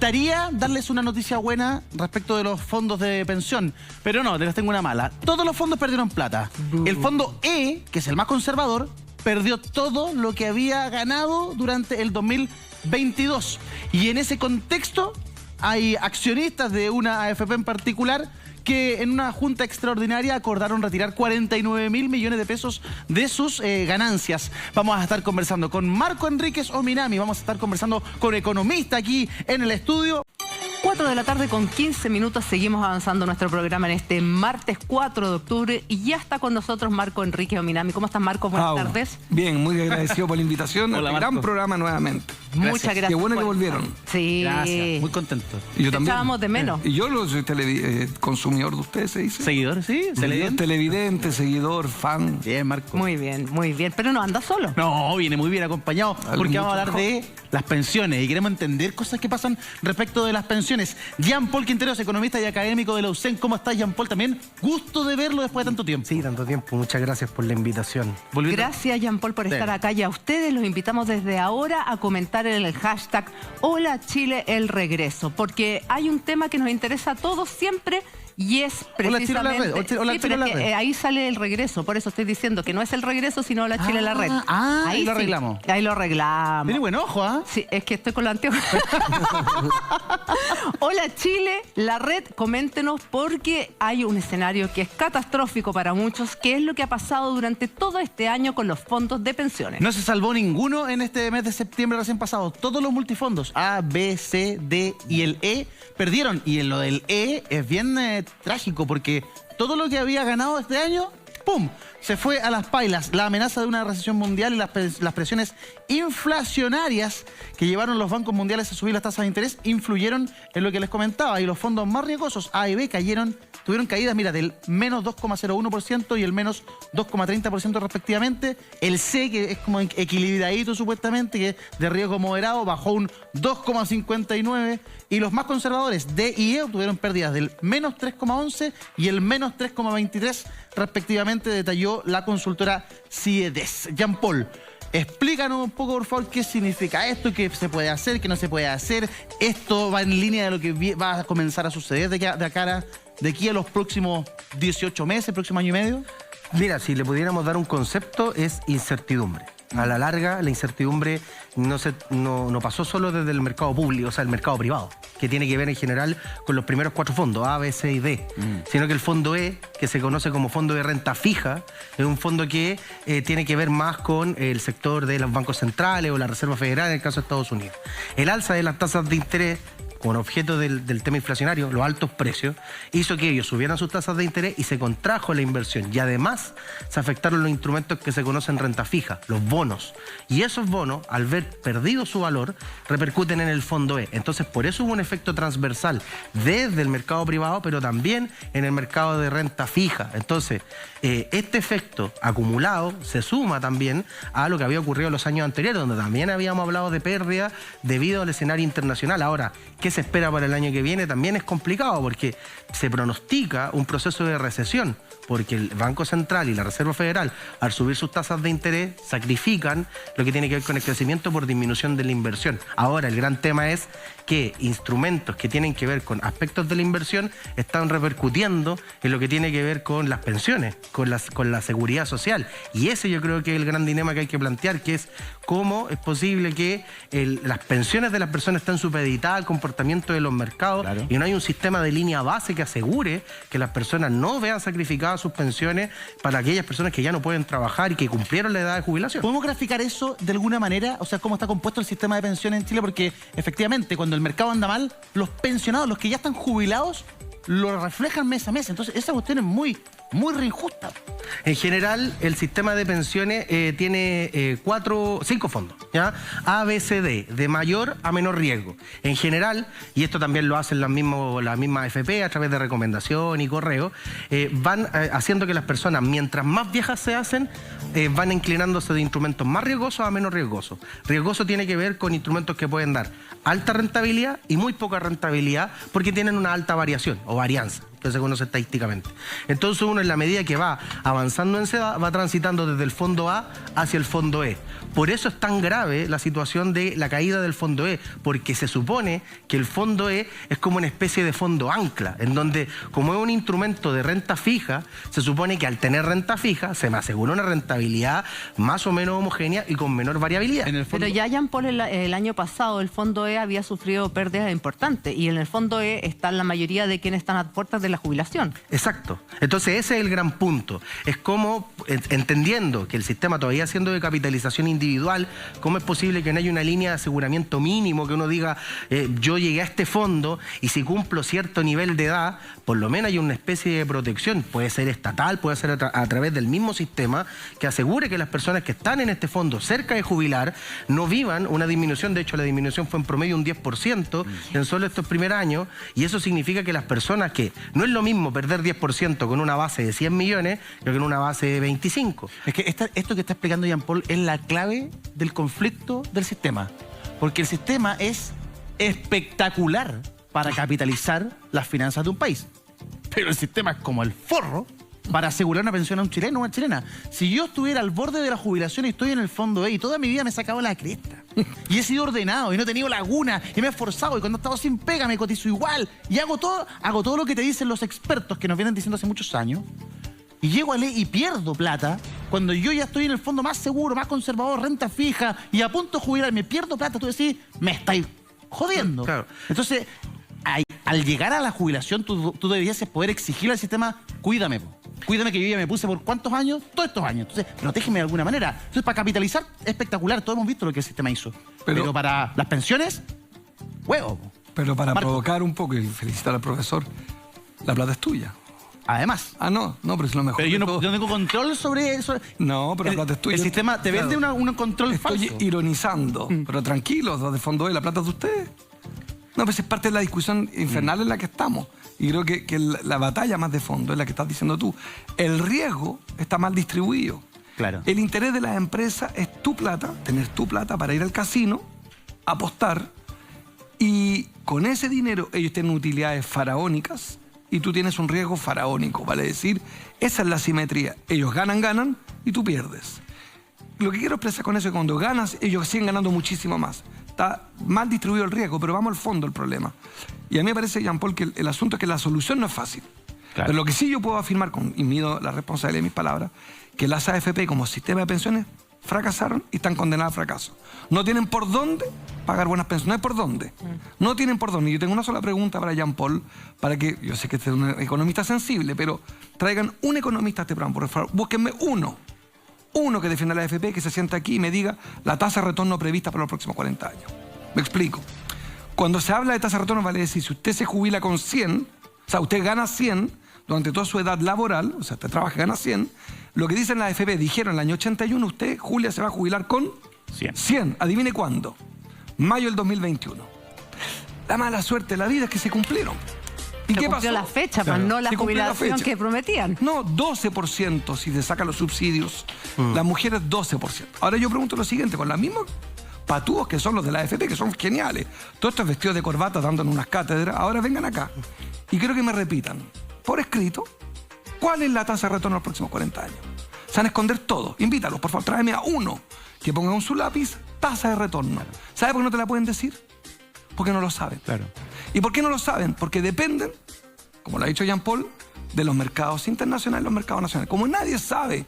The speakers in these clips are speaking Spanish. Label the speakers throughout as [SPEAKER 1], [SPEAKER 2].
[SPEAKER 1] gustaría darles una noticia buena respecto de los fondos de pensión, pero no, les tengo una mala. Todos los fondos perdieron plata. El fondo E, que es el más conservador, perdió todo lo que había ganado durante el 2022. Y en ese contexto hay accionistas de una AFP en particular que en una junta extraordinaria acordaron retirar 49.000 millones de pesos de sus ganancias. Vamos a estar conversando con Marco Enríquez Ominami, vamos a estar conversando con economista aquí en el estudio.
[SPEAKER 2] 4 de la tarde con 15 minutos, seguimos avanzando nuestro programa en este martes 4 de octubre y ya está con nosotros Marco Enríquez Ominami. ¿Cómo estás, Marco? Buenas tardes.
[SPEAKER 3] Bien, muy agradecido por la invitación.
[SPEAKER 1] Hola,
[SPEAKER 3] a este gran programa nuevamente.
[SPEAKER 2] Muchas gracias.
[SPEAKER 3] Qué bueno que volvieron.
[SPEAKER 2] Sí.
[SPEAKER 1] Gracias, muy contento.
[SPEAKER 3] Y yo también.
[SPEAKER 2] Echábamos de menos.
[SPEAKER 3] Y yo soy consumidor de ustedes, se dice.
[SPEAKER 1] ¿Seguidor? Sí,
[SPEAKER 3] televidente, seguidor, fan.
[SPEAKER 1] Bien, Marco.
[SPEAKER 2] Muy bien, muy bien. Pero no anda solo.
[SPEAKER 1] No, viene muy bien acompañado porque vamos a hablar de las pensiones y queremos entender cosas que pasan respecto de las pensiones. Jean-Paul Quinteros, economista y académico de la USEN. ¿Cómo estás, Jean-Paul? También gusto de verlo después de tanto tiempo.
[SPEAKER 4] Sí, tanto tiempo. Muchas gracias por la invitación.
[SPEAKER 2] Gracias, Jean-Paul, por estar acá. Y a ustedes los invitamos desde ahora a comentar en el hashtag Hola Chile el regreso, porque hay un tema que nos interesa a todos siempre y es precisamente...
[SPEAKER 1] Hola Chile la red.
[SPEAKER 2] Ahí sale el regreso, por eso estoy diciendo que no es el regreso, sino Hola Chile la red.
[SPEAKER 1] Ahí lo arreglamos.
[SPEAKER 2] Ahí lo arreglamos.
[SPEAKER 1] Tiene buen ojo, ¿ah?
[SPEAKER 2] Sí, es que estoy con la antigua. Hola Chile, la red, coméntenos porque hay un escenario que es catastrófico para muchos, que es lo que ha pasado durante todo este año con los fondos de pensiones.
[SPEAKER 1] No se salvó ninguno en este mes de septiembre recién pasado. Todos los multifondos, A, B, C, D y el E, perdieron. Y en lo del E es bien trágico porque todo lo que había ganado este año, ¡pum!, se fue a las pailas. La amenaza de una recesión mundial y las presiones inflacionarias que llevaron los bancos mundiales a subir las tasas de interés influyeron en lo que les comentaba. Y los fondos más riesgosos, A y B, tuvieron caídas, mira, del menos 2,01% y el menos 2,30% respectivamente. El C, que es como equilibradito supuestamente, que es de riesgo moderado, bajó un 2,59%. Y los más conservadores, D y E, obtuvieron pérdidas del menos 3,11% y el menos 3,23% respectivamente, detalló la consultora CIEDES. Jean-Paul, explícanos un poco, por favor, qué significa esto, qué se puede hacer, qué no se puede hacer. Esto va en línea de lo que va a comenzar a suceder de aquí a los próximos 18 meses, próximo año y medio.
[SPEAKER 4] Mira, si le pudiéramos dar un concepto, es incertidumbre. A la larga, la incertidumbre no pasó solo desde el mercado público, o sea, el mercado privado, que tiene que ver en general con los primeros 4 fondos, A, B, C y D, sino que el fondo E, que se conoce como fondo de renta fija, es un fondo que tiene que ver más con el sector de los bancos centrales o la Reserva Federal en el caso de Estados Unidos. El alza de las tasas de interés, con objeto del tema inflacionario, los altos precios, hizo que ellos subieran sus tasas de interés y se contrajo la inversión. Y además se afectaron los instrumentos que se conocen renta fija, los bonos. Y esos bonos, al ver perdido su valor, repercuten en el fondo E. Entonces, por eso hubo un efecto transversal desde el mercado privado, pero también en el mercado de renta fija. Entonces, este efecto acumulado se suma también a lo que había ocurrido en los años anteriores, donde también habíamos hablado de pérdida debido al escenario internacional. Ahora, ¿qué se espera para el año que viene? También es complicado porque se pronostica un proceso de recesión, porque el Banco Central y la Reserva Federal, al subir sus tasas de interés, sacrifican lo que tiene que ver con el crecimiento por disminución de la inversión. Ahora, el gran tema es que instrumentos que tienen que ver con aspectos de la inversión están repercutiendo en lo que tiene que ver con las pensiones, con la seguridad social. Y ese yo creo que es el gran dilema que hay que plantear, que es cómo es posible que las pensiones de las personas estén supeditadas al comportamiento de los mercados, claro, y no hay un sistema de línea base que asegure que las personas no vean sacrificadas sus pensiones para aquellas personas que ya no pueden trabajar y que cumplieron la edad de jubilación.
[SPEAKER 1] ¿Podemos graficar eso de alguna manera? O sea, ¿cómo está compuesto el sistema de pensiones en Chile? Porque efectivamente, cuando el mercado anda mal, los pensionados, los que ya están jubilados, lo reflejan mes a mes. Entonces, esa cuestión es muy injusta.
[SPEAKER 4] En general, el sistema de pensiones tiene 5 fondos, ¿ya? A, B, C, D, de mayor a menor riesgo. En general, y esto también lo hacen la misma AFP a través de recomendación y correo, van haciendo que las personas, mientras más viejas se hacen, van inclinándose de instrumentos más riesgosos a menos riesgosos. Riesgoso tiene que ver con instrumentos que pueden dar alta rentabilidad y muy poca rentabilidad porque tienen una alta variación o varianza. que se conoce estadísticamente. Entonces uno, en la medida que va avanzando en SEDA, va transitando desde el fondo A hacia el fondo E. Por eso es tan grave la situación de la caída del fondo E, porque se supone que el fondo E es como una especie de fondo ancla, en donde, como es un instrumento de renta fija, se supone que al tener renta fija se me asegura una rentabilidad más o menos homogénea y con menor variabilidad.
[SPEAKER 1] En el fondo...
[SPEAKER 2] Pero ya, Jean Paul, el año pasado el fondo E había sufrido pérdidas importantes y en el fondo E están la mayoría de quienes están a puertas de la jubilación.
[SPEAKER 4] Exacto. Entonces ese es el gran punto. Es como, entendiendo que el sistema todavía siendo de capitalización individual, ¿cómo es posible que no haya una línea de aseguramiento mínimo que uno diga, yo llegué a este fondo y si cumplo cierto nivel de edad, por lo menos hay una especie de protección? Puede ser estatal, puede ser a través del mismo sistema, que asegure que las personas que están en este fondo cerca de jubilar no vivan una disminución. De hecho, la disminución fue en promedio un 10% en solo estos primeros años, y eso significa que las personas que... No es lo mismo perder 10% con una base de 100 millones que con una base de 25.
[SPEAKER 1] Es que esto que está explicando Jean Paul es la clave del conflicto del sistema. Porque el sistema es espectacular para capitalizar las finanzas de un país. Pero el sistema es como el forro para asegurar una pensión a un chileno o una chilena. Si yo estuviera al borde de la jubilación y estoy en el fondo E y toda mi vida me he sacado la cresta y he sido ordenado y no he tenido laguna y me he esforzado y cuando he estado sin pega me cotizo igual y hago todo lo que te dicen los expertos que nos vienen diciendo hace muchos años, y llego a ley y pierdo plata cuando yo ya estoy en el fondo más seguro, más conservador, renta fija y a punto de jubilar, me pierdo plata, tú decís, me estáis jodiendo. Claro. Entonces, al llegar a la jubilación, tú deberías poder exigirle al sistema, cuídame, cuídame que yo ya me puse por ¿cuántos años? Todos estos años. Entonces, protégeme de alguna manera. Entonces, para capitalizar, espectacular. Todos hemos visto lo que el sistema hizo. Pero para las pensiones, huevo.
[SPEAKER 3] Pero para
[SPEAKER 1] Marco.
[SPEAKER 3] provocar un poco y felicitar al profesor, la plata es tuya.
[SPEAKER 1] Además.
[SPEAKER 3] Ah, no, pero es lo mejor.
[SPEAKER 1] Pero yo
[SPEAKER 3] de
[SPEAKER 1] no
[SPEAKER 3] todo.
[SPEAKER 1] tengo control sobre eso.
[SPEAKER 3] No, pero la plata es tuya.
[SPEAKER 1] El sistema te vende un control
[SPEAKER 3] Estoy
[SPEAKER 1] falso.
[SPEAKER 3] ironizando, pero tranquilos, los de fondo E, la plata es de ustedes. No, pues es parte de la discusión infernal en la que estamos. Y creo que la batalla más de fondo es la que estás diciendo tú. El riesgo está mal distribuido.
[SPEAKER 1] Claro.
[SPEAKER 3] El interés de las empresas es tu plata, tener tu plata para ir al casino, apostar, y con ese dinero ellos tienen utilidades faraónicas y tú tienes un riesgo faraónico, vale decir, esa es la simetría. Ellos ganan y tú pierdes. Lo que quiero expresar con eso es que cuando ganas, ellos siguen ganando muchísimo más. Está mal distribuido el riesgo, pero vamos al fondo del problema. Y a mí me parece, Jean Paul, que el asunto es que la solución no es fácil. Claro. Pero lo que sí yo puedo afirmar, y mido la responsabilidad de mis palabras, que las AFP como sistema de pensiones fracasaron y están condenadas al fracaso. No tienen por dónde pagar buenas pensiones, no hay por dónde. No tienen por dónde. Y yo tengo una sola pregunta para Jean Paul, para que, yo sé que este es un economista sensible, pero traigan un economista a este programa, por favor. Búsquenme uno que defienda la AFP, que se sienta aquí y me diga la tasa de retorno prevista para los próximos 40 años. Me explico. Cuando se habla de tasa de retorno, vale decir, si usted se jubila con 100, o sea, usted gana 100 durante toda su edad laboral, o sea, usted trabaja y gana 100, lo que dicen la AFP, dijeron en el año 81, usted, Julia, se va a jubilar con 100. Adivine cuándo. Mayo del 2021. La mala suerte de la vida es que se cumplieron. ¿Y qué pasó?
[SPEAKER 2] La fecha, claro, no la jubilación que prometían.
[SPEAKER 3] No, 12% si se sacan los subsidios. Las mujeres 12%. Ahora yo pregunto lo siguiente, con la misma patúos que son los de la AFP, que son geniales. Todos estos vestidos de corbata dando en unas cátedras, ahora vengan acá. Y quiero que me repitan, por escrito, ¿cuál es la tasa de retorno en los próximos 40 años? Se van a esconder todo. Invítalos, por favor, tráeme a uno que ponga en su lápiz tasa de retorno. ¿Sabe por qué no te la pueden decir? Porque no lo saben.
[SPEAKER 1] Claro.
[SPEAKER 3] ¿Y por qué no lo saben? Porque dependen, como lo ha dicho Jean Paul, de los mercados internacionales y los mercados nacionales. Como nadie sabe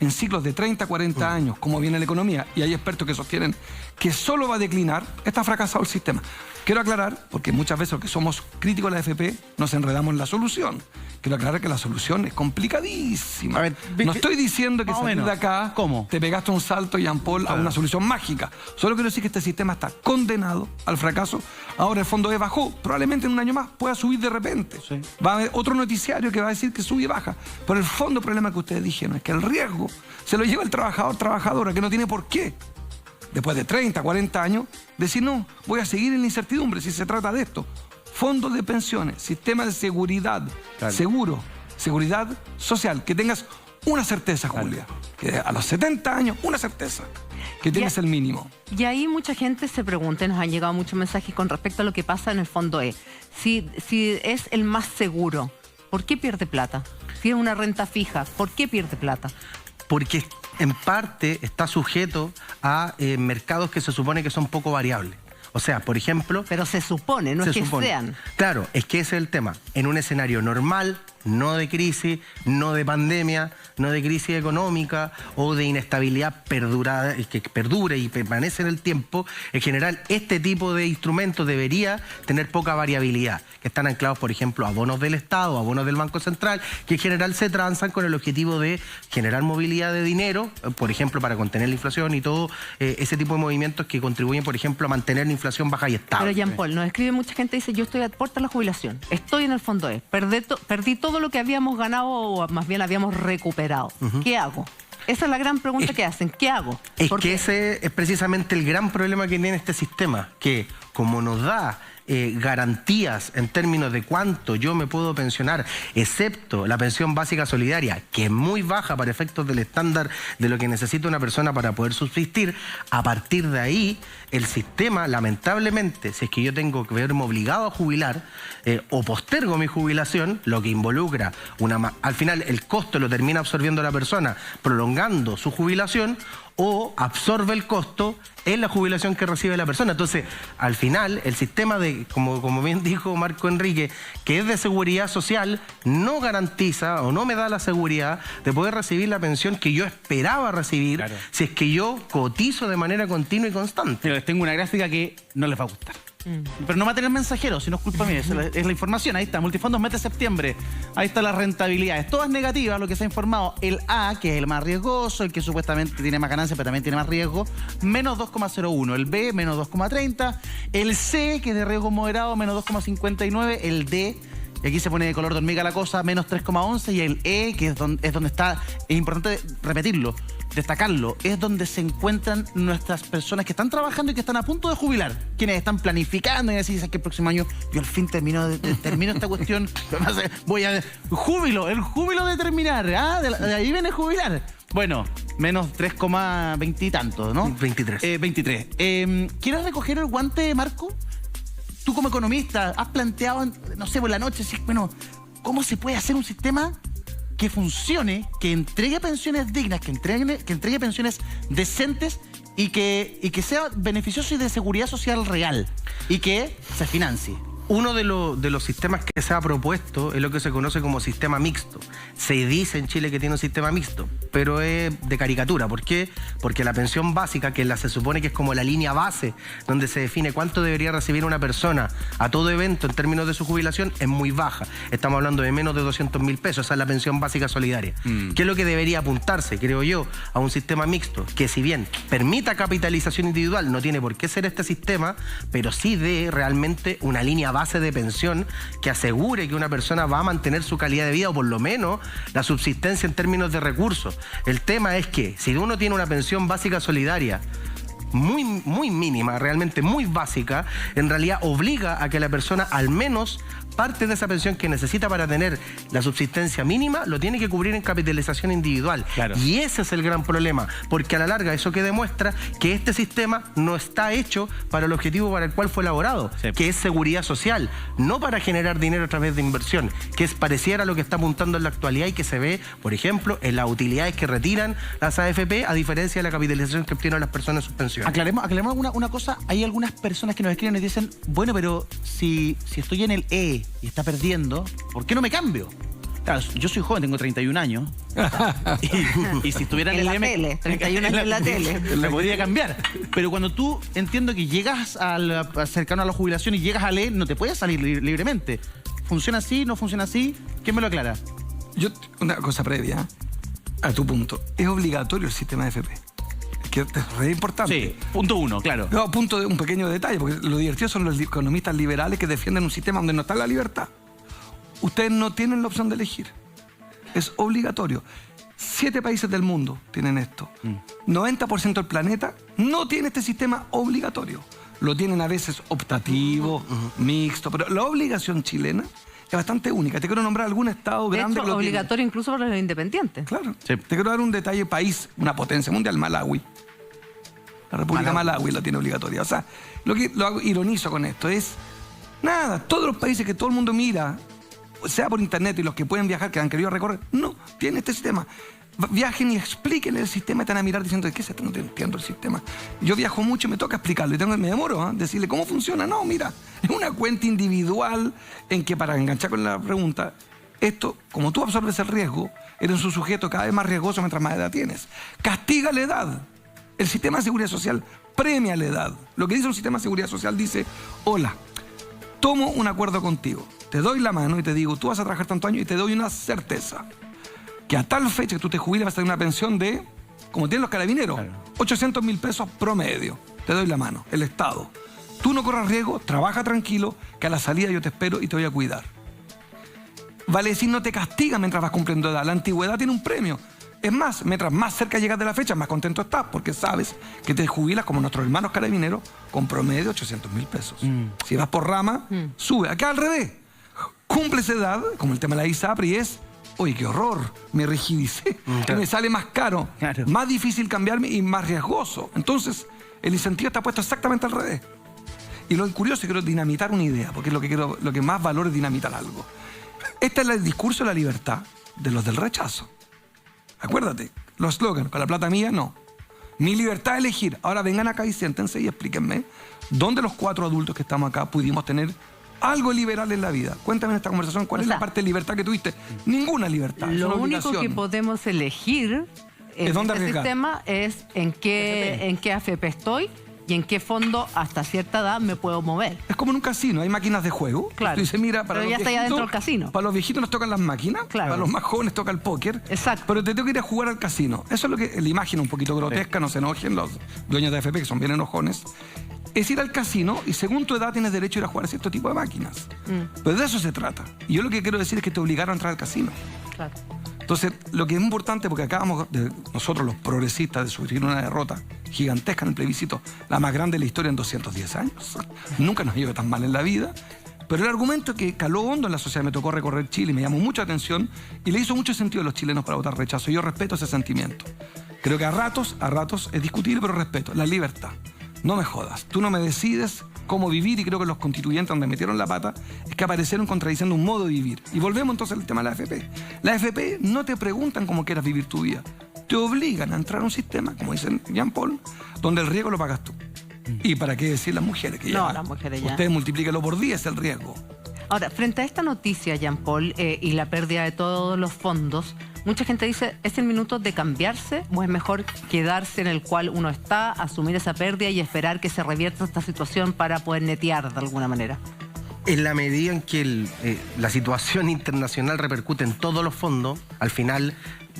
[SPEAKER 3] en ciclos de 30, 40 años cómo viene la economía, y hay expertos que sostienen que solo va a declinar, está fracasado el sistema. Quiero aclarar, porque muchas veces los que somos críticos de la AFP nos enredamos en la solución. Quiero aclarar que la solución es complicadísima.
[SPEAKER 1] A ver,
[SPEAKER 3] no estoy diciendo que salir de acá te pegaste un salto, Jean Paul, a una solución mágica. Solo quiero decir que este sistema está condenado al fracaso. Ahora el fondo E bajó. Probablemente en un año más pueda subir de repente. Sí. Va a haber otro noticiario que va a decir que sube y baja. Pero el fondo problema que ustedes dijeron es que el riesgo se lo lleva el trabajador, trabajadora, que no tiene por qué, después de 30, 40 años, decir no, voy a seguir en la incertidumbre si se trata de esto. Fondos de pensiones, sistema de seguridad, seguro, seguridad social, que tengas una certeza, Julia, que a los 70 años, una certeza, que tienes el mínimo.
[SPEAKER 2] Y ahí mucha gente se pregunta, nos han llegado muchos mensajes con respecto a lo que pasa en el fondo E. Si es el más seguro, ¿Por qué pierde plata? Si es una renta fija, ¿por qué pierde plata?
[SPEAKER 4] Porque en parte está sujeto a mercados que se supone que son poco variables. O sea, por ejemplo...
[SPEAKER 2] Pero se supone, no es que sean.
[SPEAKER 4] Claro, es que ese es el tema. En un escenario normal, no de crisis, no de pandemia, no de crisis económica o de inestabilidad que perdure y permanece en el tiempo, en general este tipo de instrumentos debería tener poca variabilidad, que están anclados, por ejemplo, a bonos del Estado, a bonos del Banco Central, que en general se transan con el objetivo de generar movilidad de dinero, por ejemplo, para contener la inflación y todo ese tipo de movimientos que contribuyen, por ejemplo, a mantener la inflación baja y estable.
[SPEAKER 2] Pero Jean Paul, nos escribe mucha gente y dice, yo estoy a puerta de la jubilación, estoy en el fondo E, perdí todo lo que habíamos ganado o más bien habíamos recuperado. ¿Qué hago? Esa es la gran pregunta que hacen. ¿Qué hago?
[SPEAKER 4] Es que ese es precisamente el gran problema que tiene este sistema, que como nos da garantías en términos de cuánto yo me puedo pensionar, excepto la pensión básica solidaria, que es muy baja para efectos del estándar de lo que necesita una persona para poder subsistir, a partir de ahí el sistema, lamentablemente, si es que yo tengo que verme obligado a jubilar o postergo mi jubilación, lo que involucra al final el costo lo termina absorbiendo la persona, prolongando su jubilación, o absorbe el costo en la jubilación que recibe la persona. Entonces, al final, el sistema de, como bien dijo Marco Enrique, que es de seguridad social, no garantiza o no me da la seguridad de poder recibir la pensión que yo esperaba recibir, claro, si es que yo cotizo de manera continua y constante.
[SPEAKER 1] Pero les tengo una gráfica que no les va a gustar. Pero no va a tener mensajero, si no es culpa mía, es la información. Ahí está, Multifondos mes de septiembre. Ahí están las rentabilidades. Todas negativas, lo que se ha informado. El A, que es el más riesgoso, el que supuestamente tiene más ganancia, pero también tiene más riesgo, menos 2,01. El B, menos 2,30. El C, que es de riesgo moderado, menos 2,59. El D, y aquí se pone de color de hormiga la cosa, menos 3,11. Y el E, que es donde está, es importante repetirlo, destacarlo, es donde se encuentran nuestras personas que están trabajando y que están a punto de jubilar, quienes están planificando y dicen que el próximo año yo al fin termino esta cuestión, voy a júbilo, el júbilo de terminar, de ahí viene jubilar. Bueno, menos 3,20 y tanto, ¿no?
[SPEAKER 4] 23.
[SPEAKER 1] 23. ¿Quieres recoger el guante, Marco? Tú como economista has planteado, no sé, por la noche, bueno, ¿cómo se puede hacer un sistema que funcione, que entregue pensiones dignas, que entregue pensiones decentes y que sea beneficioso y de seguridad social real y que se financie?
[SPEAKER 4] Uno de los sistemas que se ha propuesto es lo que se conoce como sistema mixto. Se dice en Chile que tiene un sistema mixto, pero es de caricatura. ¿Por qué? Porque la pensión básica, que se supone que es como la línea base, donde se define cuánto debería recibir una persona a todo evento en términos de su jubilación, es muy baja. Estamos hablando de menos de 200.000 pesos. Esa es la pensión básica solidaria. ¿Qué es lo que debería apuntarse, creo yo, a un sistema mixto? Que si bien permita capitalización individual, no tiene por qué ser este sistema, pero sí dé realmente una línea base de pensión que asegure que una persona va a mantener su calidad de vida o por lo menos la subsistencia en términos de recursos. El tema es que si uno tiene una pensión básica solidaria muy, muy mínima, realmente muy básica, en realidad obliga a que la persona al menos parte de esa pensión que necesita para tener la subsistencia mínima lo tiene que cubrir en capitalización individual.
[SPEAKER 1] Claro.
[SPEAKER 4] Y ese es el gran problema, porque a la larga eso que demuestra que este sistema no está hecho para el objetivo para el cual fue elaborado, sí, que es seguridad social, no para generar dinero a través de inversión, que es pareciera a lo que está apuntando en la actualidad y que se ve, por ejemplo, en las utilidades que retiran las AFP, a diferencia de la capitalización que obtienen las personas en sus pensiones.
[SPEAKER 1] Aclaremos una cosa. Hay algunas personas que nos escriben y nos dicen, bueno, pero si estoy en el E y está perdiendo, ¿por qué no me cambio? Claro, yo soy joven, tengo 31 años. y si estuviera en el
[SPEAKER 2] la
[SPEAKER 1] M,
[SPEAKER 2] tele, 31 años en la tele.
[SPEAKER 1] Me podría cambiar. Pero cuando tú entiendo que llegas cercano a la jubilación y llegas al E, no te puedes salir libremente. ¿Funciona así? ¿No funciona así? ¿Quién me lo aclara?
[SPEAKER 3] Yo, una cosa previa a tu punto. Es obligatorio el sistema de FP. Que es re importante.
[SPEAKER 1] Sí, punto uno, claro.
[SPEAKER 3] No, un pequeño detalle, porque lo divertido son los economistas liberales que defienden un sistema donde no está la libertad. Ustedes no tienen la opción de elegir. Es obligatorio. 7 países del mundo tienen esto. 90% del planeta no tiene este sistema obligatorio. Lo tienen a veces optativo, mixto, pero la obligación chilena es bastante única. Te quiero nombrar algún estado grande que lo
[SPEAKER 2] obligatorio
[SPEAKER 3] tiene.
[SPEAKER 2] incluso para los independientes.
[SPEAKER 3] Claro.
[SPEAKER 1] Sí.
[SPEAKER 3] Te quiero dar un detalle. País, una potencia mundial, Malawi. La República Malawi la tiene obligatoria. O sea, lo ironizo con esto es, nada, todos los países que todo el mundo mira, sea por internet y los que pueden viajar, que han querido recorrer, no, tiene este sistema. Viajen y explíquenle el sistema y te van a mirar diciendo, ¿qué es esto? No te entiendo el sistema. Yo viajo mucho y me toca explicarlo y me demoro, decirle cómo funciona. No, mira, es una cuenta individual en que, para enganchar con la pregunta, esto, como tú absorbes el riesgo, eres un sujeto cada vez más riesgoso mientras más edad tienes. Castiga la edad. El sistema de seguridad social premia la edad. Lo que dice un sistema de seguridad social dice, hola, tomo un acuerdo contigo, te doy la mano y te digo, tú vas a trabajar tantos años y te doy una certeza, que a tal fecha que tú te jubiles vas a tener una pensión de, como tienen los carabineros, 800.000 pesos promedio. Te doy la mano, el Estado. Tú no corras riesgo, trabaja tranquilo, que a la salida yo te espero y te voy a cuidar. Vale decir, no te castiga mientras vas cumpliendo edad. La antigüedad tiene un premio. Es más, mientras más cerca llegas de la fecha, más contento estás, porque sabes que te jubilas como nuestros hermanos carabineros con promedio 800.000 pesos. Si vas por rama, sube. Acá al revés. Cumples edad, como el tema de la ISAPRE, y es, oye, qué horror, me rigidicé, que me sale más caro, más difícil cambiarme y más riesgoso. Entonces, el incentivo está puesto exactamente al revés. Y lo curioso es que quiero dinamitar una idea, porque es lo que más valoro es dinamitar algo. Este es el discurso de la libertad de los del rechazo. Acuérdate, los slogans, con la plata mía, no. Mi libertad de elegir. Ahora vengan acá y siéntense y explíquenme dónde los 4 adultos que estamos acá pudimos tener algo liberal en la vida. Cuéntame en esta conversación cuál es la parte de libertad que tuviste. Ninguna libertad.
[SPEAKER 2] Lo único que podemos elegir en este sistema es en qué AFP estoy y en qué fondo hasta cierta edad me puedo mover.
[SPEAKER 3] Es como en un casino, hay máquinas de juego.
[SPEAKER 2] Claro.
[SPEAKER 3] Tú dices, mira, para
[SPEAKER 2] pero ya está ya dentro del casino.
[SPEAKER 3] Para los viejitos nos tocan las máquinas, para los más jóvenes toca el póker.
[SPEAKER 2] Exacto.
[SPEAKER 3] Pero te tengo que ir a jugar al casino. Eso es lo que la imagen un poquito grotesca, no se enojen los dueños de AFP, que son bien enojones. Es ir al casino y según tu edad tienes derecho a ir a jugar a cierto tipo de máquinas. Pero de eso se trata. Y yo lo que quiero decir es que te obligaron a entrar al casino.
[SPEAKER 2] Claro.
[SPEAKER 3] Entonces, lo que es importante, porque acabamos de, nosotros los progresistas, de sufrir una derrota gigantesca en el plebiscito, la más grande de la historia en 210 años. Nunca nos ha ido tan mal en la vida. Pero el argumento que caló hondo en la sociedad, me tocó recorrer Chile y me llamó mucha atención y le hizo mucho sentido a los chilenos para votar rechazo. Yo respeto ese sentimiento. Creo que a ratos es discutible, pero respeto. La libertad. No me jodas. Tú no me decides cómo vivir y creo que los constituyentes donde metieron la pata es que aparecieron contradiciendo un modo de vivir. Y volvemos entonces al tema de la AFP. La AFP no te preguntan cómo quieras vivir tu vida. Te obligan a entrar a un sistema, como dice Jean Paul, donde el riesgo lo pagas tú. ¿Y para qué decir las mujeres? Que
[SPEAKER 2] no, las mujeres ya.
[SPEAKER 3] Ustedes multiplíquenlo por 10 el riesgo.
[SPEAKER 2] Ahora, frente a esta noticia, Jean Paul, y la pérdida de todos los fondos, mucha gente dice, ¿es el minuto de cambiarse o es mejor quedarse en el cual uno está, asumir esa pérdida y esperar que se revierta esta situación para poder netear de alguna manera?
[SPEAKER 4] En la medida en que la situación internacional repercute en todos los fondos, al final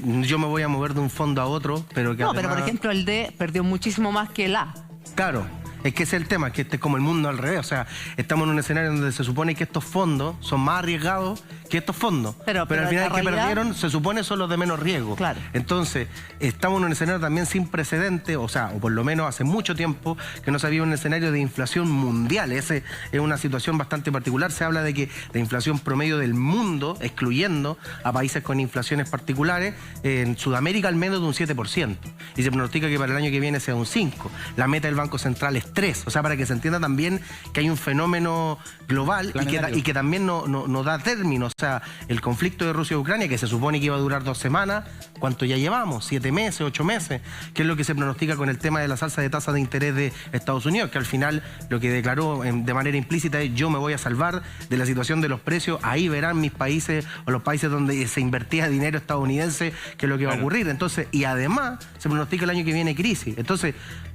[SPEAKER 4] yo me voy a mover de un fondo a otro, pero que
[SPEAKER 2] no,
[SPEAKER 4] además...
[SPEAKER 2] pero por ejemplo el D perdió muchísimo más que el A.
[SPEAKER 4] Claro. Es que ese es el tema, que este es como el mundo al revés. O sea, estamos en un escenario donde se supone que estos fondos son más arriesgados que estos fondos. Pero al final que perdieron, se supone son los de menos riesgo.
[SPEAKER 2] Claro.
[SPEAKER 4] Entonces, estamos en un escenario también sin precedentes, o sea, o por lo menos hace mucho tiempo que no se había un escenario de inflación mundial. Esa es una situación bastante particular. Se habla de que la inflación promedio del mundo, excluyendo a países con inflaciones particulares, en Sudamérica al menos de un 7%. Y se pronostica que para el año que viene sea un 5%. La meta del Banco Central es 3%. O sea, para que se entienda también que hay un fenómeno global y que también no da término. O sea, el conflicto de Rusia y Ucrania, que se supone que iba a durar 2 semanas, ¿cuánto ya llevamos? 7 meses, 8 meses, que es lo que se pronostica con el tema de la alza de tasas de interés de Estados Unidos, que al final lo que declaró de manera implícita es yo me voy a salvar de la situación de los precios, ahí verán mis países o los países donde se invertía dinero estadounidense que es lo que va a ocurrir. Entonces, y además se pronostica el año que viene crisis. Entonces,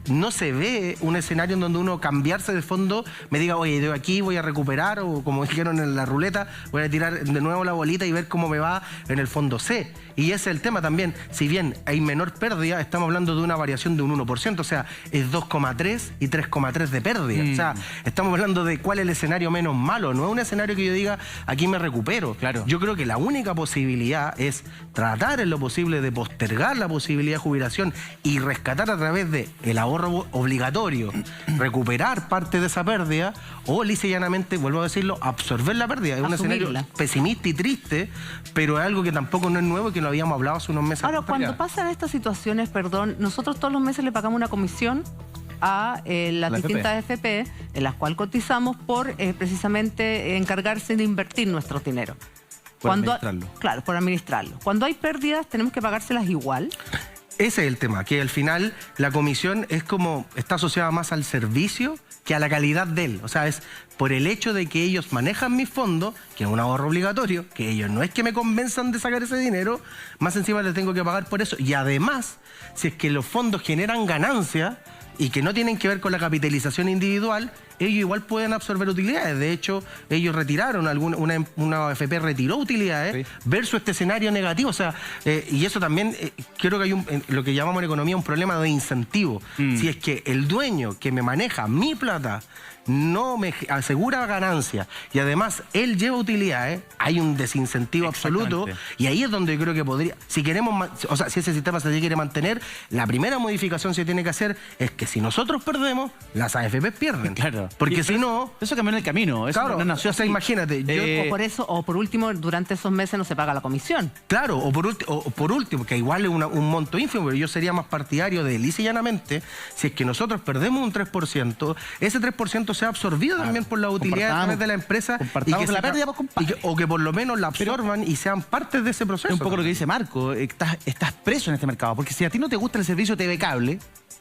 [SPEAKER 4] no se ve un escenario en donde uno cambiarse de fondo me diga, oye, de aquí voy a recuperar, o como dijeron en la ruleta, voy a tirar de nuevo la bolita y ver cómo me va en el fondo C. Y ese es el tema también. Si bien hay menor pérdida, estamos hablando de una variación de un 1%, o sea, es 2,3 y 3,3 de pérdida. O sea, estamos hablando de cuál es el escenario menos malo. No es un escenario que yo diga, aquí me recupero.
[SPEAKER 1] Claro.
[SPEAKER 4] Yo creo que la única posibilidad es tratar en lo posible de postergar la posibilidad de jubilación y rescatar a través de el ahorro obligatorio, recuperar parte de esa pérdida o lisa y llanamente, vuelvo a decirlo, absorber la pérdida. Es un escenario pesimista y triste, pero es algo que tampoco no es nuevo y que lo habíamos hablado hace unos meses.
[SPEAKER 2] Ahora, cuando pasan estas situaciones, perdón, nosotros todos los meses le pagamos una comisión a las distintas AFP en las cuales cotizamos por precisamente encargarse de invertir nuestro dinero.
[SPEAKER 1] Por administrarlo.
[SPEAKER 2] Claro, por administrarlo. Cuando hay pérdidas, tenemos que pagárselas igual.
[SPEAKER 4] Ese es el tema, que al final la comisión es como, está asociada más al servicio que a la calidad de él. O sea, es por el hecho de que ellos manejan mis fondos, que es un ahorro obligatorio, que ellos no es que me convenzan de sacar ese dinero, más encima les tengo que pagar por eso. Y además, si es que los fondos generan ganancias y que no tienen que ver con la capitalización individual, ellos igual pueden absorber utilidades. De hecho, ellos retiraron, una AFP retiró utilidades versus este escenario negativo. O sea, y eso también, creo que hay lo que llamamos en economía un problema de incentivo. Si es que el dueño que me maneja mi plata no me asegura ganancia y además él lleva utilidades, hay un desincentivo absoluto, y ahí es donde yo creo que podría, si queremos, o sea, si ese sistema se quiere mantener, la primera modificación que se tiene que hacer es que si nosotros perdemos, las AFP pierden.
[SPEAKER 1] Claro.
[SPEAKER 4] Porque si no...
[SPEAKER 1] Eso cambió en el camino. Eso
[SPEAKER 4] Claro,
[SPEAKER 1] no nació
[SPEAKER 4] o sea,
[SPEAKER 1] así.
[SPEAKER 4] imagínate.
[SPEAKER 2] O por eso, o por último, durante esos meses no se paga la comisión.
[SPEAKER 4] Claro, o por último, que igual es un monto ínfimo, pero yo sería más partidario de lisa y llanamente, si es que nosotros perdemos un 3%, ese 3% sea absorbido también por la utilidad a través de la empresa y que
[SPEAKER 1] la pérdida, pues, compadre.
[SPEAKER 4] o que por lo menos la absorban y sean parte de ese proceso.
[SPEAKER 1] Es un poco lo que dice Marco, estás preso en este mercado, porque si a ti no te gusta el servicio TV Cable,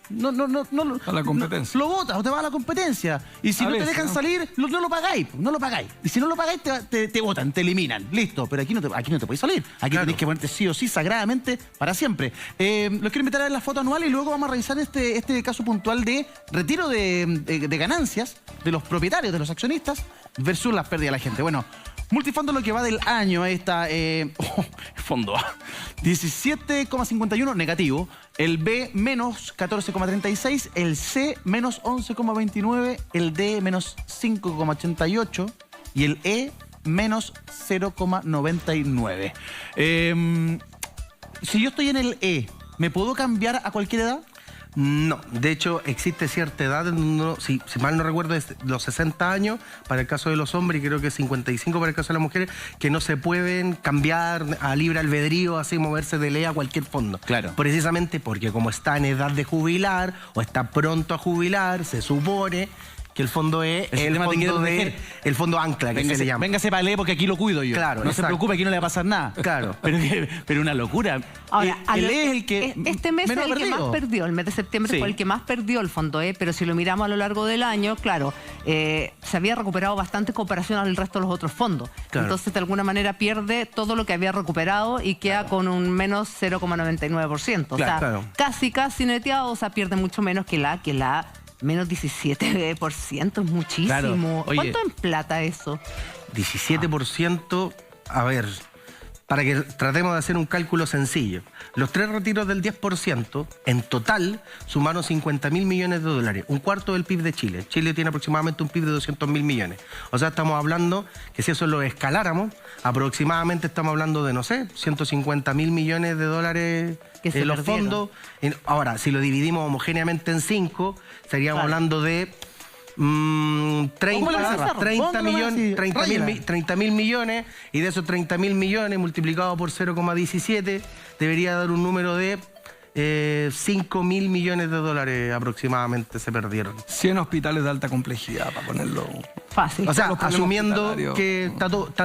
[SPEAKER 1] no,
[SPEAKER 3] A la competencia.
[SPEAKER 1] lo botas o te vas a la competencia. Y si
[SPEAKER 3] A
[SPEAKER 1] no te
[SPEAKER 3] veces,
[SPEAKER 1] dejan
[SPEAKER 3] ¿no?
[SPEAKER 1] salir, no lo pagáis, no lo pagáis. Y si no lo pagáis, te botan, te eliminan. Listo, pero aquí no te podéis salir. Aquí
[SPEAKER 4] Claro.
[SPEAKER 1] tenés que ponerte sí o sí sagradamente para siempre. Los quiero invitar a ver la foto anual y luego vamos a revisar este caso puntual de retiro de ganancias de los propietarios, de los accionistas, versus las pérdidas de la gente. Bueno, Multifondo lo que va del año, ahí está, fondo A, 17,51 negativo, el B menos 14,36, el C menos 11,29, el D menos 5,88 y el E menos 0,99. Si yo estoy en el E, ¿me puedo cambiar a cualquier edad?
[SPEAKER 4] No, de hecho existe cierta edad, si mal no recuerdo, es los 60 años para el caso de los hombres y creo que 55 para el caso de las mujeres, que no se pueden cambiar a libre albedrío, así moverse de ley a cualquier fondo.
[SPEAKER 1] Claro.
[SPEAKER 4] Precisamente porque como está en edad de jubilar o está pronto a jubilar, se supone que el fondo E es el fondo ancla, que se le llama.
[SPEAKER 1] Véngase para leer porque aquí lo cuido yo.
[SPEAKER 4] Claro,
[SPEAKER 1] no se
[SPEAKER 4] exacto.
[SPEAKER 1] preocupe, aquí no le va a pasar nada.
[SPEAKER 4] Claro.
[SPEAKER 1] Pero una locura.
[SPEAKER 2] Ahora,
[SPEAKER 1] el E es el que
[SPEAKER 2] este mes es
[SPEAKER 1] menos
[SPEAKER 2] el que más perdió, el mes de septiembre
[SPEAKER 1] Sí.
[SPEAKER 2] fue el que más perdió el fondo E, pero si lo miramos a lo largo del año, claro, se había recuperado bastante en comparación al resto de los otros fondos.
[SPEAKER 4] Claro.
[SPEAKER 2] Entonces, de alguna manera, pierde todo lo que había recuperado y queda con un menos 0,99%. O sea,
[SPEAKER 4] Claro.
[SPEAKER 2] casi neteado, o sea, pierde mucho menos que la menos 17%, es muchísimo.
[SPEAKER 1] Claro. Oye.
[SPEAKER 2] ¿Cuánto en plata eso?
[SPEAKER 4] 17%, a ver, para que tratemos de hacer un cálculo sencillo. Los 3 retiros del 10%, en total, sumaron 50.000 millones de dólares, un cuarto del PIB de Chile. Chile tiene aproximadamente un PIB de 200.000 millones. O sea, estamos hablando que si eso lo escaláramos, aproximadamente estamos hablando de, no sé, 150.000 millones de dólares
[SPEAKER 2] Que se
[SPEAKER 4] en los
[SPEAKER 2] perdieron.
[SPEAKER 4] fondos. Ahora, si lo dividimos homogéneamente en 5, estaríamos
[SPEAKER 2] Claro.
[SPEAKER 4] hablando de...
[SPEAKER 1] Póngalo en el cerro,
[SPEAKER 4] 30
[SPEAKER 1] póngalo
[SPEAKER 4] millones,
[SPEAKER 1] así,
[SPEAKER 4] 30.000 millones, y de esos 30.000 millones multiplicado por 0,17 debería dar un número de 5.000 millones de dólares aproximadamente se perdieron.
[SPEAKER 3] 100 hospitales de alta complejidad, para ponerlo...
[SPEAKER 2] Fácil.
[SPEAKER 4] O sea,
[SPEAKER 3] los problemas
[SPEAKER 4] asumiendo
[SPEAKER 3] hospitalarios.
[SPEAKER 4] que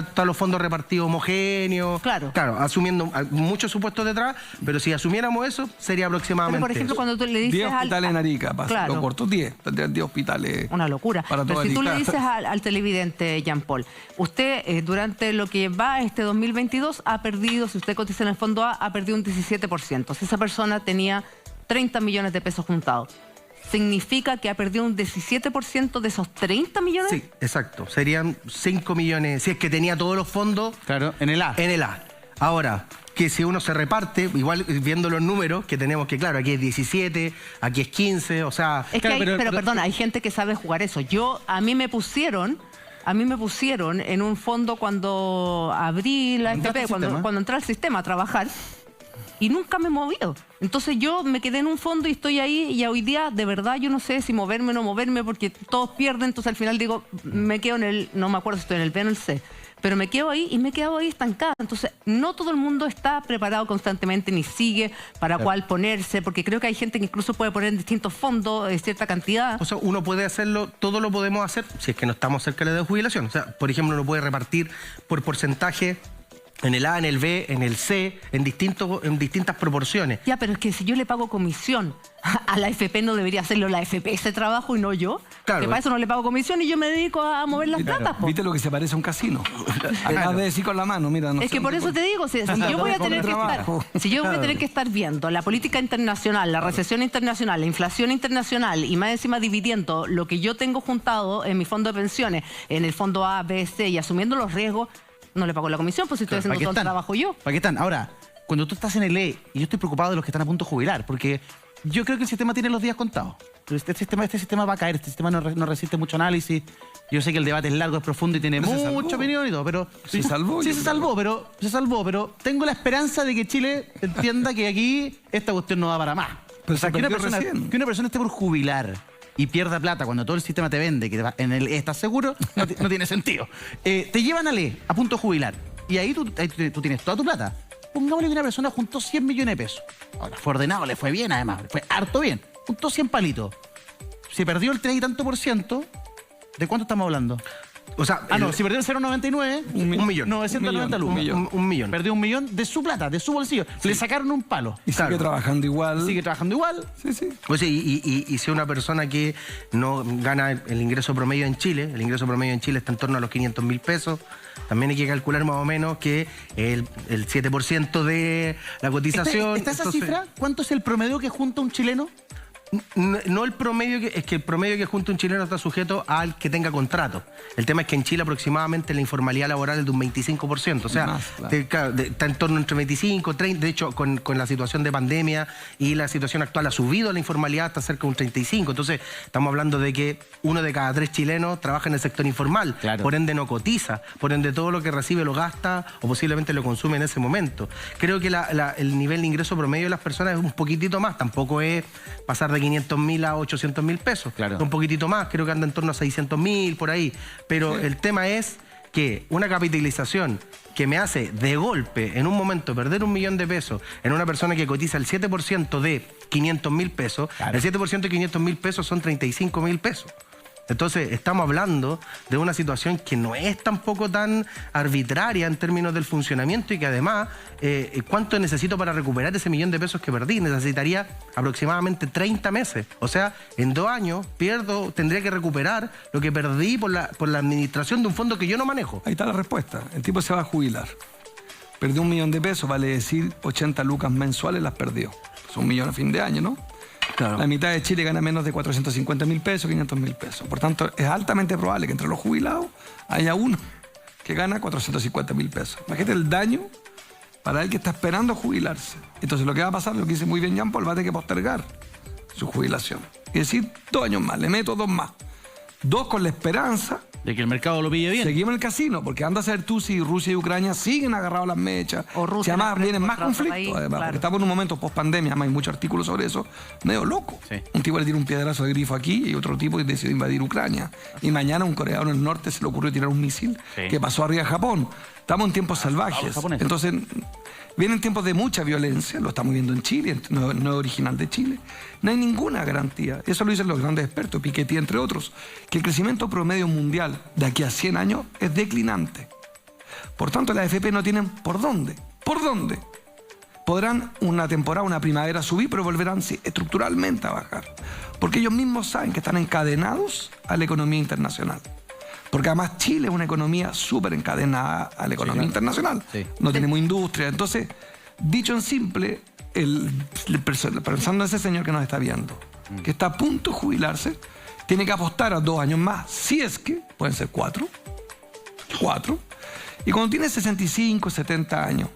[SPEAKER 4] están los fondos repartidos homogéneos.
[SPEAKER 2] Claro.
[SPEAKER 4] Claro, asumiendo muchos supuestos detrás, pero si asumiéramos eso, sería aproximadamente
[SPEAKER 2] Pero, por ejemplo,
[SPEAKER 4] eso.
[SPEAKER 2] cuando tú le dices
[SPEAKER 3] 10 hospitales en Arica, para
[SPEAKER 2] Claro.
[SPEAKER 3] hacerlo corto, 10. Tendrían 10 hospitales.
[SPEAKER 2] Una locura.
[SPEAKER 3] Para
[SPEAKER 2] Pero
[SPEAKER 3] toda
[SPEAKER 2] si tú le
[SPEAKER 3] Arica.
[SPEAKER 2] dices al televidente, Jean Paul, usted durante lo que va este 2022 ha perdido, si usted cotiza en el fondo A, ha perdido un 17%. Si esa persona tenía 30 millones de pesos juntados, ¿significa que ha perdido un 17% de esos 30 millones?
[SPEAKER 4] Sí, exacto. Serían 5 millones, si es que tenía todos los fondos
[SPEAKER 1] Claro, en el A.
[SPEAKER 4] en el A. Ahora, que si uno se reparte, igual viendo los números que tenemos, que claro, aquí es 17, aquí es 15, o sea...
[SPEAKER 2] Es que
[SPEAKER 1] Claro,
[SPEAKER 2] pero,
[SPEAKER 1] pero-
[SPEAKER 2] perdona, hay gente que sabe jugar eso. A mí me pusieron en un fondo cuando abrí la
[SPEAKER 1] ¿Entraste
[SPEAKER 2] FP,
[SPEAKER 1] al sistema?
[SPEAKER 2] cuando entré al sistema a trabajar, y nunca me he movido. Entonces yo me quedé en un fondo y estoy ahí, y hoy día de verdad yo no sé si moverme o no moverme porque todos pierden, entonces al final digo, me quedo en el, no me acuerdo si estoy en el B o en el C, pero me quedo ahí y me he quedado ahí estancada. Entonces no todo el mundo está preparado constantemente ni sigue para cuál ponerse, porque creo que hay gente que incluso puede poner en distintos fondos cierta cantidad.
[SPEAKER 4] O sea, uno puede hacerlo, todo lo podemos hacer si es que no estamos cerca de la edad de jubilación. O sea, por ejemplo, uno puede repartir por porcentaje en el A, en el B, en el C, en distintas proporciones.
[SPEAKER 2] Ya, pero es que si yo le pago comisión a la AFP, no debería hacerlo la AFP ese trabajo y no yo.
[SPEAKER 4] Claro.
[SPEAKER 2] Que para eso no le pago comisión y yo me dedico a mover las platas, po.
[SPEAKER 3] ¿Viste lo que se parece a un casino? Acabas de decir con la mano, mira. No
[SPEAKER 2] Es
[SPEAKER 3] sé
[SPEAKER 2] que por eso te digo, si yo voy a tener que estar, si yo voy a tener que estar viendo la política internacional, la recesión internacional, la inflación internacional y más encima dividiendo lo que yo tengo juntado en mi fondo de pensiones, en el fondo A, B, C y asumiendo los riesgos, no le pago la comisión, pues si estoy haciendo todo el trabajo yo.
[SPEAKER 1] ¿Para qué están? Ahora, cuando tú estás en el E, y yo estoy preocupado de los que están a punto de jubilar, porque yo creo que el sistema tiene los días contados. Este sistema va a caer, este sistema no resiste mucho análisis. Yo sé que el debate es largo, es profundo y tiene mucha opinión y todo, pero...
[SPEAKER 3] Se salvó.
[SPEAKER 1] Sí, se salvó, pero tengo la esperanza de que Chile entienda que aquí esta cuestión no va para más.
[SPEAKER 3] Pero
[SPEAKER 1] o sea, que una persona esté por jubilar y pierda plata cuando todo el sistema te vende, que en el E estás seguro, no tiene sentido. Te llevan al E, a punto de jubilar, y ahí tú tienes toda tu plata. Pongámosle que una persona juntó 100 millones de pesos. Ahora, fue ordenado, le fue bien además, le fue harto bien. Juntó 100 palitos. Se perdió el 3 y tanto por ciento. ¿De cuánto estamos hablando?
[SPEAKER 4] O sea,
[SPEAKER 1] si perdió el 0,99,
[SPEAKER 4] un millón.
[SPEAKER 1] 990 lucas.
[SPEAKER 4] Un millón.
[SPEAKER 1] Perdió 1 millón de su plata, de su bolsillo. Sí. Le sacaron un palo.
[SPEAKER 3] Y sigue trabajando igual.
[SPEAKER 1] Sí.
[SPEAKER 4] O sea, y si una persona que no gana el ingreso promedio en Chile, el ingreso promedio en Chile está en torno a los 500.000 pesos, también hay que calcular más o menos que el 7% de la cotización...
[SPEAKER 1] ¿Está esa cifra? ¿Cuánto es el promedio que junta un chileno?
[SPEAKER 4] No el promedio, es que el promedio que junta un chileno está sujeto al que tenga contrato. El tema es que en Chile aproximadamente la informalidad laboral es de un 25%. O sea, está en torno entre 25, 30. De hecho, con la situación de pandemia y la situación actual ha subido la informalidad hasta cerca de un 35%. Entonces, estamos hablando de que 1 de cada 3 chilenos trabaja en el sector informal. Claro. Por ende no cotiza. Por ende todo lo que recibe lo gasta o posiblemente lo consume en ese momento. Creo que el nivel de ingreso promedio de las personas es un poquitito más. Tampoco es pasar de 500.000 a 800.000 pesos. Claro. Un poquitito más, creo que anda en torno a 600.000 por ahí. Pero el tema es que una capitalización que me hace de golpe, en un momento, perder 1 millón de pesos en una persona que cotiza el 7% de 500.000 pesos, el 7% de 500.000 pesos son 35.000 pesos. Entonces, estamos hablando de una situación que no es tampoco tan arbitraria en términos del funcionamiento y que además, ¿cuánto necesito para recuperar ese 1 millón de pesos que perdí? Necesitaría aproximadamente 30 meses. O sea, en 2 años tendría que recuperar lo que perdí por la administración de un fondo que yo no manejo.
[SPEAKER 3] Ahí está la respuesta. El tipo se va a jubilar. Perdió 1 millón de pesos, vale decir 80 lucas mensuales las perdió. Es 1 millón a fin de año, ¿no? Claro. La mitad de Chile gana menos de 450.000 pesos, 500.000 pesos. Por tanto, es altamente probable que entre los jubilados haya uno que gana 450.000 pesos. Imagínate el daño para el que está esperando jubilarse. Entonces, lo que va a pasar, lo que dice muy bien Jean Paul, va a tener que postergar su jubilación. Es decir, 2 años más, le meto 2 más. 2 con la esperanza
[SPEAKER 1] de que el mercado lo pille bien.
[SPEAKER 3] Seguimos en el casino, porque anda a saber tú si Rusia y Ucrania siguen agarrados las mechas.
[SPEAKER 2] O Rusia.
[SPEAKER 3] Si además vienen más conflictos, además,
[SPEAKER 2] claro.
[SPEAKER 3] Porque estamos en un momento post-pandemia, además hay muchos artículos sobre eso, medio loco. Sí. Un tipo le tira un piedrazo de grifo aquí y otro tipo decidió invadir Ucrania. Y mañana un coreano del norte se le ocurrió tirar un misil que pasó arriba de Japón. Estamos en tiempos salvajes. Entonces, vienen tiempos de mucha violencia, lo estamos viendo en Chile, no es original de Chile. No hay ninguna garantía, eso lo dicen los grandes expertos, Piketty entre otros, que el crecimiento promedio mundial de aquí a 100 años es declinante. Por tanto, las AFP no tienen por dónde. ¿Por dónde? Podrán una temporada, una primavera subir, pero volverán estructuralmente a bajar. Porque ellos mismos saben que están encadenados a la economía internacional. Porque además Chile es una economía súper encadenada a la economía internacional. Sí. No tenemos industria. Entonces, dicho en simple, pensando en ese señor que nos está viendo, que está a punto de jubilarse, tiene que apostar a 2 años más, si es que, pueden ser 4. Y cuando tienes 65, 70 años,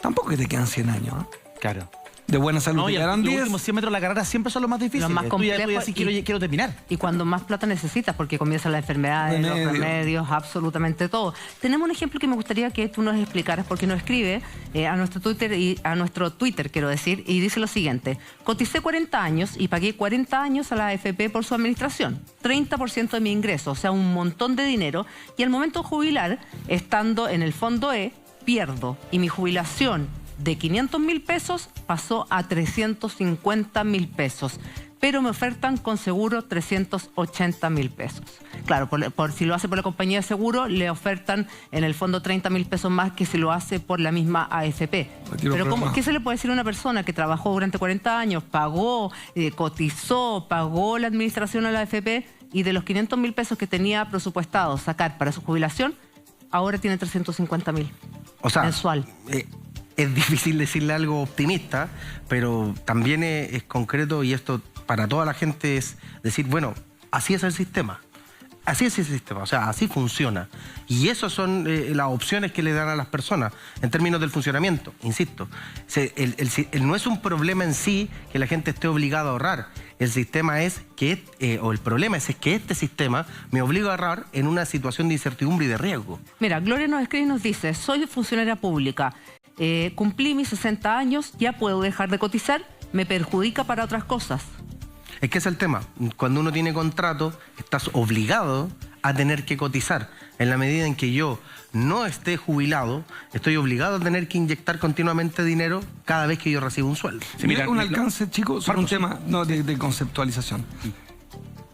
[SPEAKER 3] tampoco que te quedan 100 años, ¿eh?
[SPEAKER 1] Claro.
[SPEAKER 3] De buena salud te quedarán 10.
[SPEAKER 1] Los últimos 100 metros de la carrera siempre son los más difíciles.
[SPEAKER 2] Los más complejos.
[SPEAKER 1] Tú ya así quiero terminar.
[SPEAKER 2] Y cuando más plata necesitas, porque comienzan las enfermedades, los remedios, absolutamente todo. Tenemos un ejemplo que me gustaría que tú nos explicaras, porque nos escribe a nuestro Twitter, quiero decir, y dice lo siguiente: coticé 40 años y pagué 40 años a la AFP por su administración. 30% de mi ingreso, o sea, un montón de dinero. Y al momento de jubilar, estando en el fondo E, pierdo. Y mi jubilación de 500.000 pesos pasó a 350.000 pesos. pero me ofertan con seguro 380.000 pesos. Claro, por si lo hace por la compañía de seguro, le ofertan en el fondo 30.000 pesos más que si lo hace por la misma AFP. Pero ¿qué se le puede decir a una persona que trabajó durante 40 años, pagó, cotizó, pagó la administración a la AFP y de los 500.000 pesos que tenía presupuestado sacar para su jubilación, ahora tiene 350.000 mensual?
[SPEAKER 4] Es difícil decirle algo optimista, pero también es concreto, y esto para toda la gente es decir, bueno, así es el sistema. Así es el sistema, o sea, así funciona. Y esas son las opciones que le dan a las personas en términos del funcionamiento, insisto. No es un problema en sí que la gente esté obligada a ahorrar. El sistema es que, el problema es que este sistema me obliga a ahorrar en una situación de incertidumbre y de riesgo.
[SPEAKER 2] Mira, Gloria nos escribe y nos dice, soy funcionaria pública, cumplí mis 60 años, ya puedo dejar de cotizar, me perjudica para otras cosas.
[SPEAKER 4] Es que es el tema. Cuando uno tiene contrato, estás obligado a tener que cotizar. En la medida en que yo no esté jubilado, estoy obligado a tener que inyectar continuamente dinero cada vez que yo recibo un sueldo.
[SPEAKER 3] Sí, mira, un alcance, chicos, sobre un tema de conceptualización.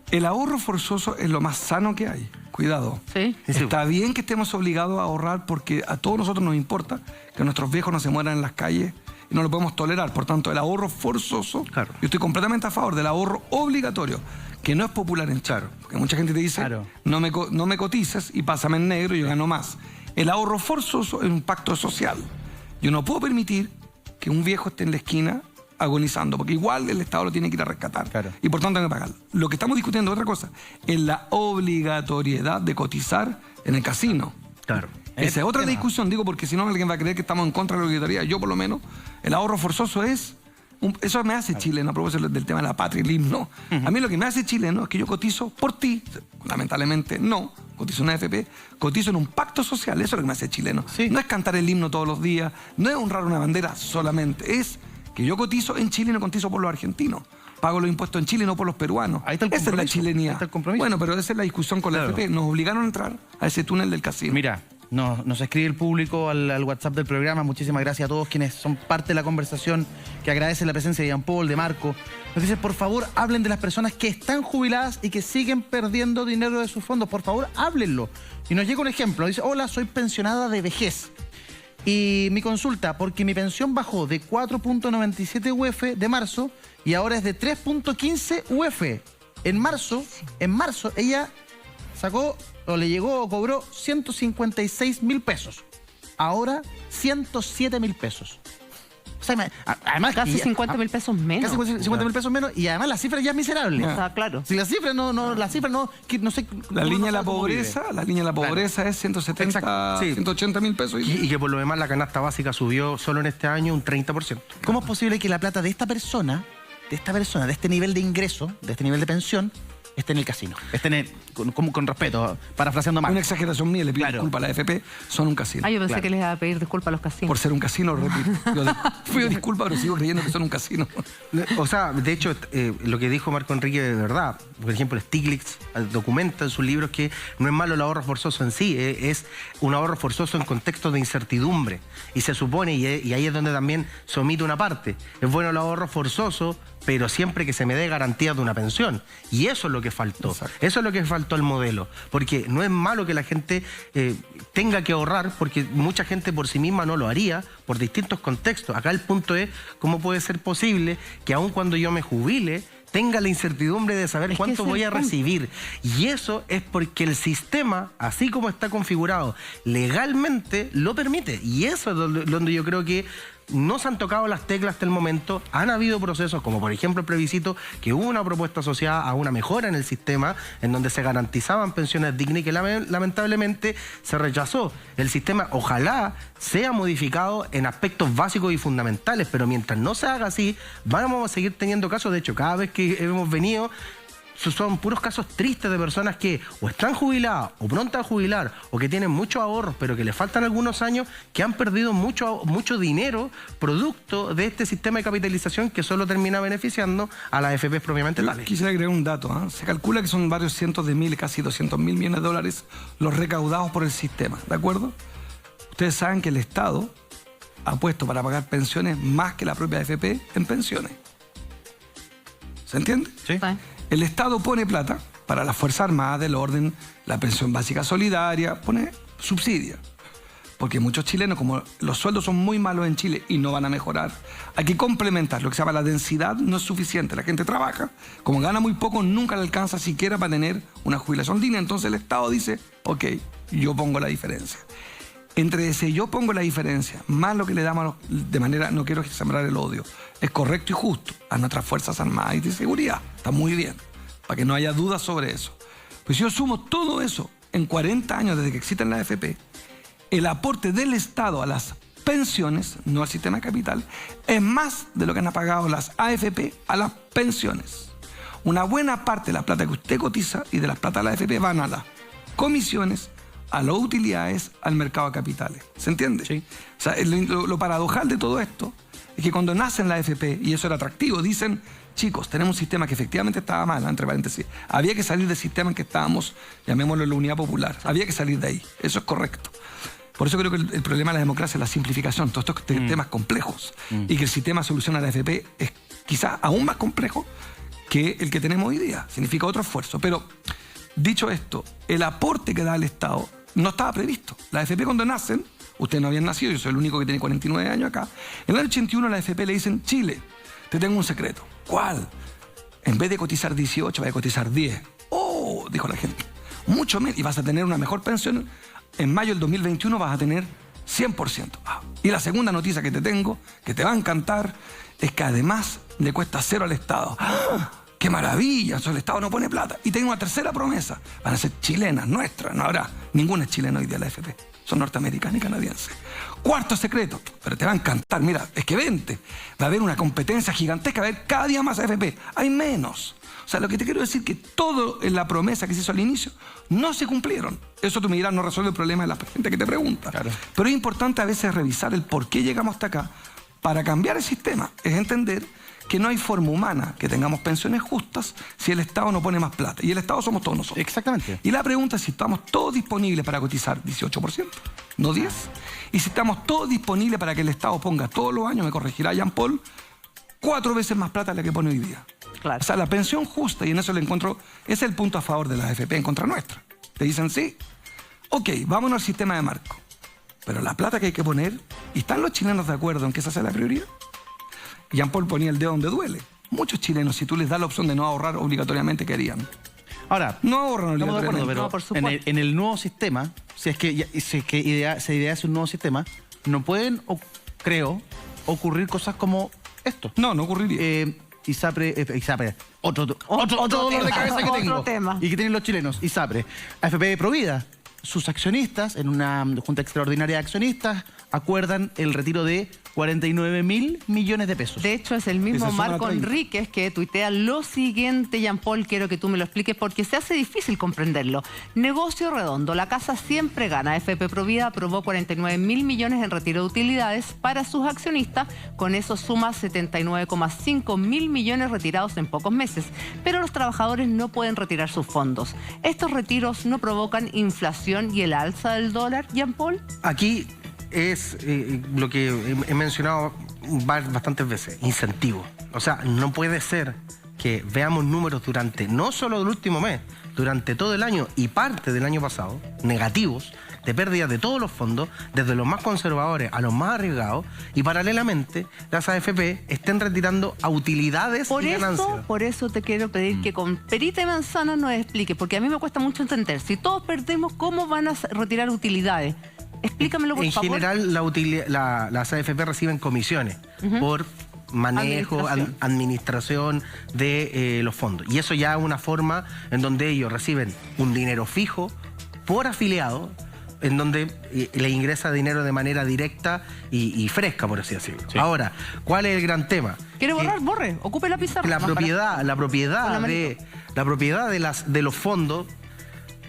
[SPEAKER 3] El ahorro forzoso es lo más sano que hay. Cuidado.
[SPEAKER 2] ¿Sí?
[SPEAKER 3] Está bien que estemos obligados a ahorrar porque a todos nosotros nos importa que nuestros viejos no se mueran en las calles. No lo podemos tolerar. Por tanto, el ahorro forzoso,
[SPEAKER 4] claro.
[SPEAKER 3] Yo estoy completamente a favor del ahorro obligatorio, que no es popular en Chile. Porque mucha gente te dice,
[SPEAKER 1] claro,
[SPEAKER 3] no me cotices y pásame en negro y yo gano más. El ahorro forzoso es un pacto social. Yo no puedo permitir que un viejo esté en la esquina agonizando, porque igual el Estado lo tiene que ir a rescatar.
[SPEAKER 4] Claro.
[SPEAKER 3] Y por tanto hay que pagarlo. Lo que estamos discutiendo es otra cosa, es la obligatoriedad de cotizar en el casino.
[SPEAKER 4] Claro.
[SPEAKER 3] Esa es otra discusión, digo, porque si no alguien va a creer que estamos en contra de la obligatoriedad. Yo, por lo menos, el ahorro forzoso es... eso me hace chileno, a propósito del tema de la patria y el himno. A mí lo que me hace chileno es que yo cotizo por ti. Lamentablemente, no. Cotizo en una AFP, cotizo en un pacto social. Eso es lo que me hace chileno.
[SPEAKER 1] Sí.
[SPEAKER 3] No es cantar el himno todos los días, no es honrar una bandera solamente. Es que yo cotizo en Chile y no cotizo por los argentinos. Pago los impuestos en Chile y no por los peruanos.
[SPEAKER 1] Ahí está el
[SPEAKER 3] esa es la chilenidad.
[SPEAKER 1] Ahí está el compromiso.
[SPEAKER 3] Bueno, pero esa es la discusión con la AFP. Nos obligaron a entrar a ese túnel del casino.
[SPEAKER 1] Mira, nos escribe el público al WhatsApp del programa. Muchísimas gracias a todos quienes son parte de la conversación, que agradecen la presencia de Jean Paul, de Marco. Nos dice, por favor, hablen de las personas que están jubiladas y que siguen perdiendo dinero de sus fondos. Por favor, háblenlo. Y nos llega un ejemplo. Dice, hola, soy pensionada de vejez. Y mi consulta, porque mi pensión bajó de 4.97 UF de marzo y ahora es de 3.15 UF. En marzo, ella sacó, o le llegó o cobró 156.000 pesos. Ahora 107.000 pesos. O sea, además,
[SPEAKER 2] casi 50.000 pesos menos.
[SPEAKER 1] Casi 50.000 pesos menos, y además la cifra ya es miserable.
[SPEAKER 2] Está claro.
[SPEAKER 1] Si la cifra no sé.
[SPEAKER 3] La línea de la
[SPEAKER 1] cómo
[SPEAKER 3] pobreza,
[SPEAKER 1] vive.
[SPEAKER 3] Es 170,
[SPEAKER 4] Sí.
[SPEAKER 3] 180.000 pesos.
[SPEAKER 4] Y que por lo demás la canasta básica subió solo en este año un 30%.
[SPEAKER 1] ¿Cómo es posible que la plata de esta persona, de este nivel de ingreso, de este nivel de pensión, esté en el casino? Con respeto, parafraseando más.
[SPEAKER 3] Una exageración mía, le pido disculpas a la AFP, son un casino.
[SPEAKER 2] Yo pensé que les iba a pedir disculpas a los casinos.
[SPEAKER 3] Por ser un casino, repito. Yo pido disculpas, pero sigo creyendo que son un casino.
[SPEAKER 4] O sea, de hecho, lo que dijo Marco Enrique de verdad, por ejemplo, Stiglitz documenta en sus libros que no es malo el ahorro forzoso en sí, es un ahorro forzoso en contextos de incertidumbre. Y se supone, y ahí es donde también se omite una parte, es bueno el ahorro forzoso, pero siempre que se me dé garantía de una pensión. Y eso es lo que faltó.
[SPEAKER 3] Exacto.
[SPEAKER 4] Eso es lo que faltó al modelo. Porque no es malo que la gente tenga que ahorrar, porque mucha gente por sí misma no lo haría, por distintos contextos. Acá el punto es cómo puede ser posible que aun cuando yo me jubile, tenga la incertidumbre de saber cuánto voy a recibir. Y eso es porque el sistema, así como está configurado legalmente, lo permite. Y eso es donde yo creo que no se han tocado las teclas hasta el momento. Han habido procesos, como por ejemplo el plebiscito, que hubo una propuesta asociada a una mejora en el sistema, en donde se garantizaban pensiones dignas y que lamentablemente se rechazó. El sistema ojalá sea modificado en aspectos básicos y fundamentales, pero mientras no se haga así, vamos a seguir teniendo casos. De hecho, cada vez que hemos venido, son puros casos tristes de personas que o están jubiladas o pronto a jubilar o que tienen muchos ahorros pero que les faltan algunos años, que han perdido mucho dinero producto de este sistema de capitalización que solo termina beneficiando a las AFP propiamente tales.
[SPEAKER 3] Quisiera agregar un dato. Se calcula que son varios cientos de miles, casi 200.000 millones de dólares los recaudados por el sistema, ¿de acuerdo? Ustedes saben que el Estado ha puesto para pagar pensiones más que la propia AFP en pensiones. O ¿Se entiende?
[SPEAKER 1] Sí.
[SPEAKER 3] El Estado pone plata para las Fuerzas Armadas, del orden, la pensión básica solidaria, pone subsidia. Porque muchos chilenos, como los sueldos son muy malos en Chile y no van a mejorar, hay que complementar. Lo que se llama la densidad no es suficiente. La gente trabaja, como gana muy poco, nunca le alcanza siquiera para tener una jubilación digna. Entonces el Estado dice, ok, yo pongo la diferencia. Entre ese yo pongo la diferencia, más lo que le damos de manera, no quiero sembrar el odio, es correcto y justo a nuestras Fuerzas Armadas y de Seguridad. Está muy bien, para que no haya dudas sobre eso. Pues yo sumo todo eso en 40 años desde que existen las AFP, el aporte del Estado a las pensiones, no al sistema de capital, es más de lo que han pagado las AFP a las pensiones. Una buena parte de la plata que usted cotiza y de las plata de la AFP van a las comisiones, a las utilidades, al mercado de capitales. ¿Se entiende?
[SPEAKER 1] Sí.
[SPEAKER 3] O sea, lo paradojal de todo esto es que cuando nacen la AFP, y eso era atractivo, dicen, chicos, tenemos un sistema que efectivamente estaba mal, entre paréntesis. Había que salir del sistema en que estábamos, llamémoslo la unidad popular. Había que salir de ahí. Eso es correcto. Por eso creo que el problema de la democracia es la simplificación, todos estos temas complejos. Y que el sistema de solución a la AFP es quizás aún más complejo que el que tenemos hoy día. Significa otro esfuerzo. Pero, dicho esto, el aporte que da el Estado no estaba previsto. La AFP cuando nacen, ustedes no habían nacido, yo soy el único que tiene 49 años acá. En el año 81 la AFP le dicen, Chile, te tengo un secreto. ¿Cuál? En vez de cotizar 18, vas a cotizar 10. ¡Oh! Dijo la gente. Mucho menos. Y vas a tener una mejor pensión. En mayo del 2021 vas a tener 100%. Y la segunda noticia que te tengo, que te va a encantar, es que además le cuesta cero al Estado. ¡Ah! ¡Qué maravilla! Eso el Estado no pone plata. Y tengo una tercera promesa. Van a ser chilenas, nuestras. No habrá ninguna chilena hoy día en la AFP. Son norteamericanas y canadienses. Cuarto secreto, pero te va a encantar. Mira, es que vente. Va a haber una competencia gigantesca. Va a haber cada día más AFP. Hay menos. O sea, lo que te quiero decir es que todo en la promesa que se hizo al inicio no se cumplieron. Eso tú me dirás, no resuelve el problema de la gente que te pregunta.
[SPEAKER 1] Claro.
[SPEAKER 3] Pero es importante a veces revisar el por qué llegamos hasta acá para cambiar el sistema. Es entender que no hay forma humana que tengamos pensiones justas si el Estado no pone más plata. Y el Estado somos todos nosotros.
[SPEAKER 1] Exactamente.
[SPEAKER 3] Y la pregunta es si estamos todos disponibles para cotizar 18%, no 10%. Y si estamos todos disponibles para que el Estado ponga todos los años, me corregirá Jean Paul, 4 veces más plata de la que pone hoy día.
[SPEAKER 2] Claro.
[SPEAKER 3] O sea, la pensión justa, y en eso le encuentro, ese es el punto a favor de la AFP en contra nuestra. Te dicen, sí, ok, vámonos al sistema de marco. Pero la plata que hay que poner, ¿y están los chilenos de acuerdo en que esa sea la prioridad? Jean Paul ponía el dedo donde duele. Muchos chilenos, si tú les das la opción de no ahorrar obligatoriamente, ¿qué harían?
[SPEAKER 1] Ahora,
[SPEAKER 3] No ahorran
[SPEAKER 1] estamos de acuerdo,
[SPEAKER 3] obligatoriamente.
[SPEAKER 1] pero
[SPEAKER 2] No, por supuesto.
[SPEAKER 1] en el nuevo sistema, si es que se idease un nuevo sistema, no pueden, creo, ocurrir cosas como esto.
[SPEAKER 3] No ocurriría.
[SPEAKER 1] ISAPRE, otro dolor de cabeza que
[SPEAKER 2] Otro
[SPEAKER 1] tengo.
[SPEAKER 2] tema.
[SPEAKER 1] Y que tienen los chilenos. ISAPRE, AFP Provida. Sus accionistas, en una junta extraordinaria de accionistas, acuerdan el retiro de 49.000 millones de pesos.
[SPEAKER 2] De hecho, es el mismo
[SPEAKER 3] Esa es una
[SPEAKER 2] Marco
[SPEAKER 3] 30.
[SPEAKER 2] Enríquez que tuitea lo siguiente, Jean Paul, quiero que tú me lo expliques porque se hace difícil comprenderlo. Negocio redondo, la casa siempre gana. FP Provida aprobó 49.000 millones en retiro de utilidades para sus accionistas, con eso suma 79,5 mil millones retirados en pocos meses. Pero los trabajadores no pueden retirar sus fondos. ¿Estos retiros no provocan inflación y el alza del dólar, Jean Paul?
[SPEAKER 4] Aquí es lo que he mencionado bastantes veces, incentivo. O sea, no puede ser que veamos números durante, no solo del último mes, durante todo el año y parte del año pasado, negativos, de pérdidas de todos los fondos, desde los más conservadores a los más arriesgados, y paralelamente las AFP estén retirando a utilidades y ganancias.
[SPEAKER 2] Por eso te quiero pedir que con perita y manzana nos explique, porque a mí me cuesta mucho entender. Si todos perdemos, ¿cómo van a retirar utilidades? Explícamelo, por favor.
[SPEAKER 4] En general, las AFP reciben comisiones por manejo, administración de los fondos. Y eso ya es una forma en donde ellos reciben un dinero fijo por afiliado, en donde le ingresa dinero de manera directa y fresca, por así decirlo. Sí. Ahora, ¿cuál es el gran tema?
[SPEAKER 2] ¿Quiere borrar? Borre, ocupe la pizarra.
[SPEAKER 4] La propiedad de los fondos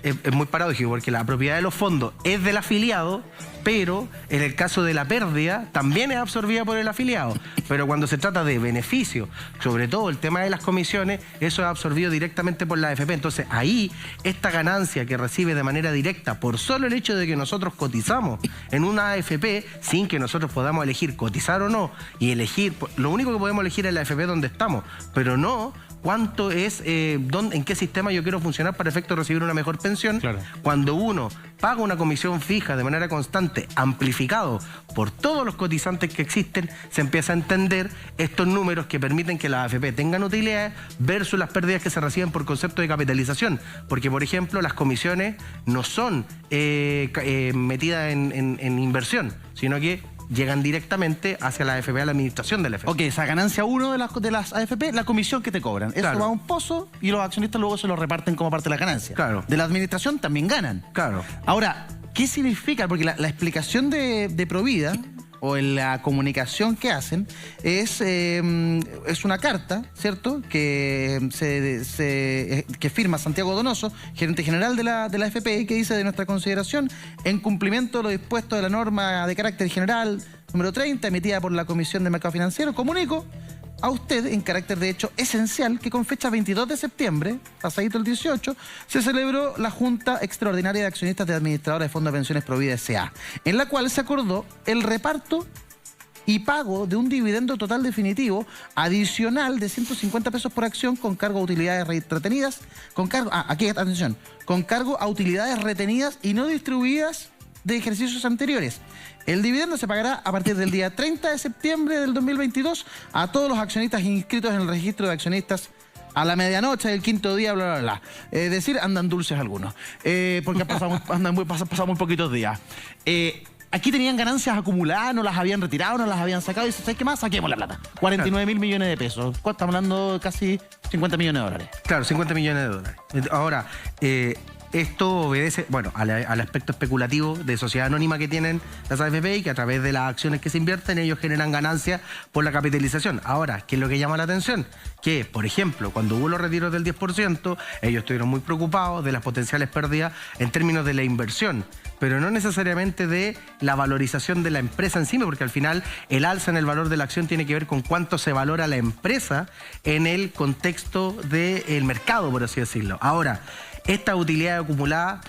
[SPEAKER 4] es muy paradójico, porque la propiedad de los fondos es del afiliado, pero en el caso de la pérdida también es absorbida por el afiliado. Pero cuando se trata de beneficios, sobre todo el tema de las comisiones, eso es absorbido directamente por la AFP. Entonces ahí, esta ganancia que recibe de manera directa por solo el hecho de que nosotros cotizamos en una AFP, sin que nosotros podamos elegir cotizar o no, y elegir, lo único que podemos elegir es la AFP donde estamos, pero no cuánto es, en qué sistema yo quiero funcionar para efecto de recibir una mejor pensión.
[SPEAKER 1] Claro.
[SPEAKER 4] Cuando uno paga una comisión fija de manera constante, amplificado por todos los cotizantes que existen, se empieza a entender estos números que permiten que las AFP tengan utilidades versus las pérdidas que se reciben por concepto de capitalización. Porque, por ejemplo, las comisiones no son metidas en inversión, sino que llegan directamente hacia la AFP, a la administración de la AFP.
[SPEAKER 1] Ok, esa ganancia 1 de las AFP, la comisión que te cobran. Eso
[SPEAKER 4] Claro.
[SPEAKER 1] va a un pozo y los accionistas luego se lo reparten como parte de la ganancia.
[SPEAKER 4] Claro.
[SPEAKER 1] De la administración también ganan.
[SPEAKER 4] Claro.
[SPEAKER 1] Ahora, ¿qué significa? Porque la explicación de Provida o en la comunicación que hacen es una carta, ¿cierto? Que que firma Santiago Donoso, gerente general de la AFP, que dice: de nuestra consideración, en cumplimiento de lo dispuesto de la norma de carácter general número 30, emitida por la Comisión de Mercado Financiero, comunico a usted, en carácter de hecho esencial, que con fecha 22 de septiembre, pasadito el 18, se celebró la Junta Extraordinaria de Accionistas de Administradora de Fondos de Pensiones Provida S.A., en la cual se acordó el reparto y pago de un dividendo total definitivo adicional de 150 pesos por acción con cargo a utilidades retenidas, con cargo a utilidades retenidas y no distribuidas de ejercicios anteriores. El dividendo se pagará a partir del día 30 de septiembre del 2022 a todos los accionistas inscritos en el registro de accionistas a la medianoche del quinto día, bla, bla, bla. Es decir, andan dulces algunos, porque pasamos muy poquitos días. Aquí tenían ganancias acumuladas, no las habían retirado, no las habían sacado, y dice: ¿sabes qué más? Saquemos la plata. 49.000 millones de pesos. ¿Cuánto? Estamos hablando de casi 50 millones de dólares.
[SPEAKER 4] Claro, 50 millones de dólares. Ahora, esto obedece, bueno, al aspecto especulativo de sociedad anónima que tienen las AFP, y que a través de las acciones que se invierten ellos generan ganancias por la capitalización. Ahora, ¿qué es lo que llama la atención? Que, por ejemplo, cuando hubo los retiros del 10%, ellos estuvieron muy preocupados de las potenciales pérdidas en términos de la inversión, pero no necesariamente de la valorización de la empresa encima, porque al final el alza en el valor de la acción tiene que ver con cuánto se valora la empresa en el contexto del mercado, por así decirlo. Ahora, esta utilidad acumulada,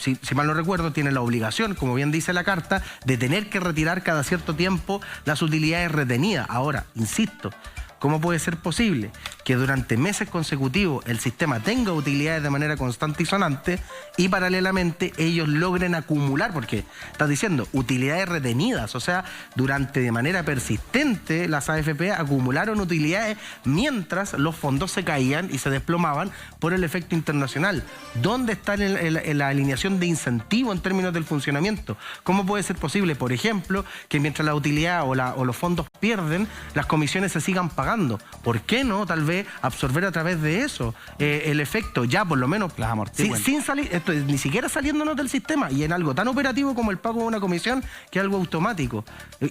[SPEAKER 4] si mal no recuerdo, tiene la obligación, como bien dice la carta, de tener que retirar cada cierto tiempo las utilidades retenidas. Ahora, insisto, ¿cómo puede ser posible que durante meses consecutivos el sistema tenga utilidades de manera constante y sonante y paralelamente ellos logren acumular? Porque estás diciendo utilidades retenidas, o sea, de manera persistente las AFP acumularon utilidades mientras los fondos se caían y se desplomaban por el efecto internacional. ¿Dónde está la alineación de incentivo en términos del funcionamiento? ¿Cómo puede ser posible, por ejemplo, que mientras la utilidad o los fondos pierden, las comisiones se sigan pagando? ¿Por qué no, tal vez, absorber a través de eso el efecto, ya por lo menos,
[SPEAKER 1] las amortigüen?
[SPEAKER 4] sin salir, esto ni siquiera saliéndonos del sistema, y en algo tan operativo como el pago de una comisión, que es algo automático?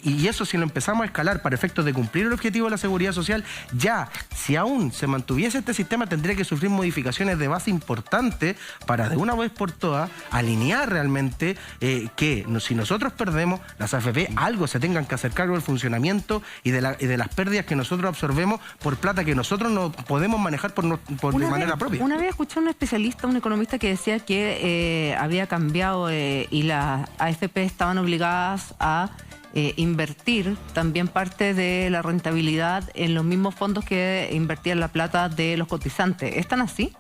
[SPEAKER 4] Y eso, si lo empezamos a escalar para efectos de cumplir el objetivo de la seguridad social, ya, si aún se mantuviese este sistema, tendría que sufrir modificaciones de base importantes para de una vez por todas alinear realmente que si nosotros perdemos, las AFP algo se tengan que hacer cargo del funcionamiento y de las pérdidas que nosotros absorbemos por plata que nosotros no podemos manejar de manera propia.
[SPEAKER 2] Una vez escuché a un especialista, un economista, que decía que había cambiado y las AFP estaban obligadas a invertir también parte de la rentabilidad en los mismos fondos que invertían la plata de los cotizantes. ¿Están así?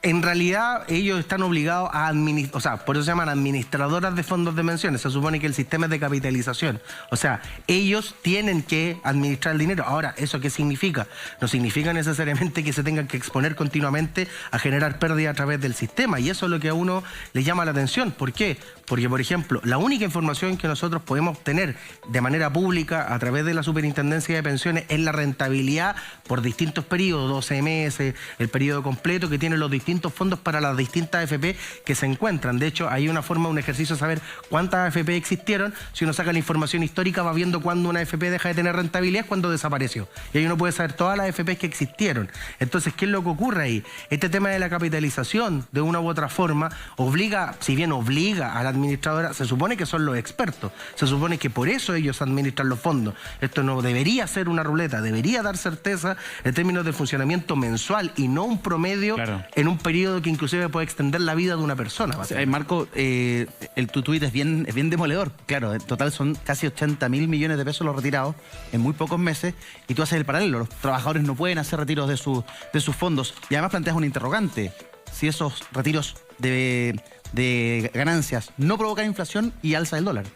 [SPEAKER 4] En realidad, ellos están obligados a administrar, o sea, por eso se llaman administradoras de fondos de pensiones. Se supone que el sistema es de capitalización. O sea, ellos tienen que administrar el dinero. Ahora, ¿eso qué significa? No significa necesariamente que se tengan que exponer continuamente a generar pérdida a través del sistema. Y eso es lo que a uno le llama la atención. ¿Por qué? Porque, por ejemplo, la única información que nosotros podemos obtener de manera pública a través de la Superintendencia de Pensiones es la rentabilidad por distintos periodos, 12 meses, el periodo completo que tienen los distintos fondos para las distintas AFP que se encuentran. De hecho, hay una forma, un ejercicio de saber cuántas AFP existieron. Si uno saca la información histórica, va viendo cuándo una AFP deja de tener rentabilidad, cuándo desapareció. Y ahí uno puede saber todas las AFP que existieron. Entonces, ¿qué es lo que ocurre ahí? Este tema de la capitalización, de una u otra forma, obliga, si bien obliga a la administradora, se supone que son los expertos, se supone que por eso ellos administran los fondos. Esto no debería ser una ruleta, debería dar certeza en términos del funcionamiento mensual y no un promedio en un periodo que inclusive puede extender la vida de una persona.
[SPEAKER 1] Marco, tu tuit es bien demoledor. Claro, en total son casi 80.000 millones de pesos los retirados en muy pocos meses, y tú haces el paralelo. Los trabajadores no pueden hacer retiros de sus fondos, y además planteas un interrogante: si esos retiros de ganancias no provocan inflación y alza del dólar.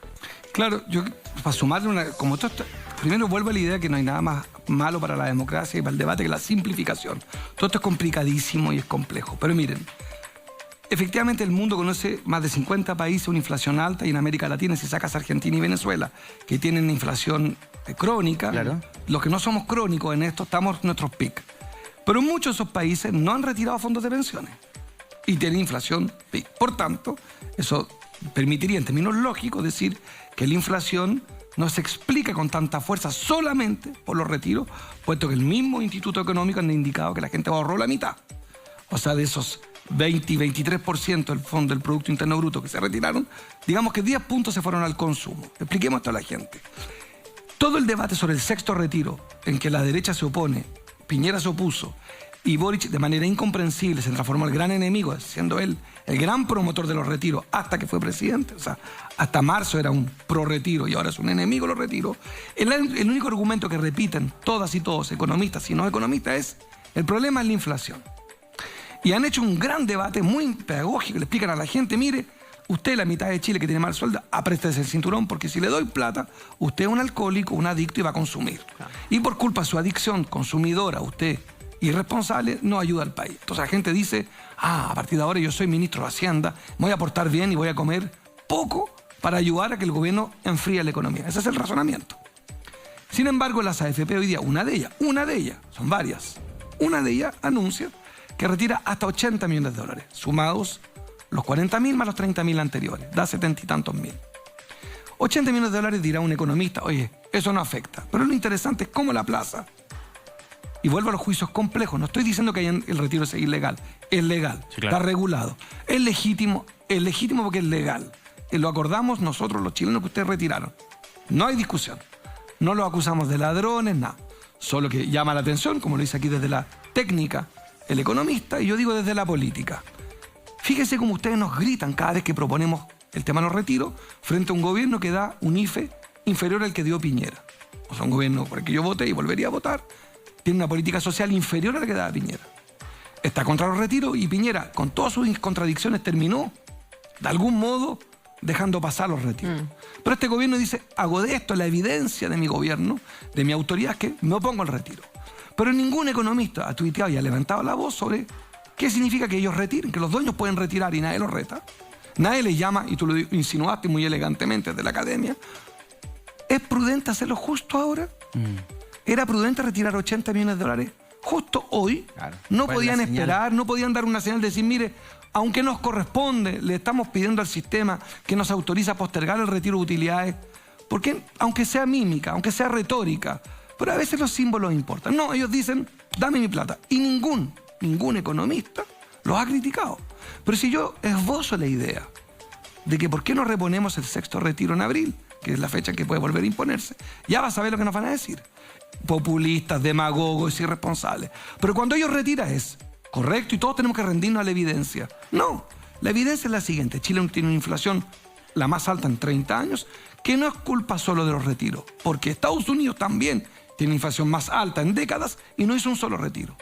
[SPEAKER 3] Claro, yo para sumarle primero vuelvo a la idea que no hay nada más malo para la democracia y para el debate que la simplificación. Todo esto es complicadísimo y es complejo. Pero miren, efectivamente el mundo conoce más de 50 países, una inflación alta, y en América Latina, si sacas Argentina y Venezuela, que tienen inflación crónica, los que no somos crónicos en esto, estamos en nuestros picos. Pero muchos de esos países no han retirado fondos de pensiones y tienen inflación PIB. Por tanto, eso permitiría en términos lógicos decir que la inflación no se explica con tanta fuerza solamente por los retiros, puesto que el mismo Instituto Económico han indicado que la gente ahorró la mitad. O sea, de esos 20 y 23% del fondo del Producto Interno Bruto que se retiraron, digamos que 10 puntos se fueron al consumo. Expliquemos esto a la gente. Todo el debate sobre el sexto retiro, en que la derecha se opone, Piñera se opuso, y Boric, de manera incomprensible, se transformó en el gran enemigo, siendo él el gran promotor de los retiros hasta que fue presidente. O sea, hasta marzo era un pro-retiro y ahora es un enemigo de los retiros. El único argumento que repiten todas y todos, economistas y no economistas, es: el problema es la inflación. Y han hecho un gran debate muy pedagógico, le explican a la gente: mire, usted, la mitad de Chile que tiene mal sueldo, apriétese el cinturón, porque si le doy plata, usted es un alcohólico, un adicto y va a consumir. Y por culpa de su adicción consumidora, usted irresponsable, no ayuda al país. Entonces la gente dice: a partir de ahora yo soy ministro de Hacienda, me voy a portar bien y voy a comer poco para ayudar a que el gobierno enfríe la economía. Ese es el razonamiento. Sin embargo, las AFP hoy día, una de ellas, son varias, una de ellas anuncia que retira hasta 80 millones de dólares, sumados los 40.000 más los 30.000 anteriores, da 70 y tantos mil. 80 millones de dólares, dirá un economista: oye, eso no afecta. Pero lo interesante es cómo la plaza. Y vuelvo a los juicios complejos. No estoy diciendo que el retiro sea ilegal. Es legal, sí, claro. Está regulado. Es legítimo porque es legal. Lo acordamos nosotros, los chilenos, que ustedes retiraron. No hay discusión. No los acusamos de ladrones, nada. Solo que llama la atención, como lo dice aquí desde la técnica el economista, y yo digo desde la política. Fíjese cómo ustedes nos gritan cada vez que proponemos el tema de los retiros frente a un gobierno que da un IFE inferior al que dio Piñera. O sea, un gobierno por el que yo voté y volvería a votar, tiene una política social inferior a la que daba Piñera. Está contra los retiros y Piñera, con todas sus contradicciones, terminó, de algún modo, dejando pasar los retiros. Pero este gobierno dice: hago de esto la evidencia de mi gobierno, de mi autoridad, que me opongo al retiro. Pero ningún economista ha tuiteado y ha levantado la voz sobre qué significa que ellos retiren, que los dueños pueden retirar y nadie los reta. Nadie les llama, y tú lo insinuaste muy elegantemente desde la academia: ¿es prudente hacerlo justo ahora? ¿Era prudente retirar 80 millones de dólares justo hoy? Claro. No podían esperar, no podían dar una señal de decir: mire, aunque nos corresponde, le estamos pidiendo al sistema que nos autoriza a postergar el retiro de utilidades, porque aunque sea mímica, aunque sea retórica, pero a veces los símbolos importan. No, ellos dicen: dame mi plata. Y ningún economista los ha criticado. Pero si yo esbozo la idea de que por qué no reponemos el sexto retiro en abril, que es la fecha en que puede volver a imponerse, ya vas a ver lo que nos van a decir. Populistas, demagogos, irresponsables. Pero cuando ellos retiran es correcto y todos tenemos que rendirnos a la evidencia. No, la evidencia es la siguiente: Chile tiene una inflación la más alta en 30 años, que no es culpa solo de los retiros, porque Estados Unidos también tiene inflación más alta en décadas y no hizo un solo retiro.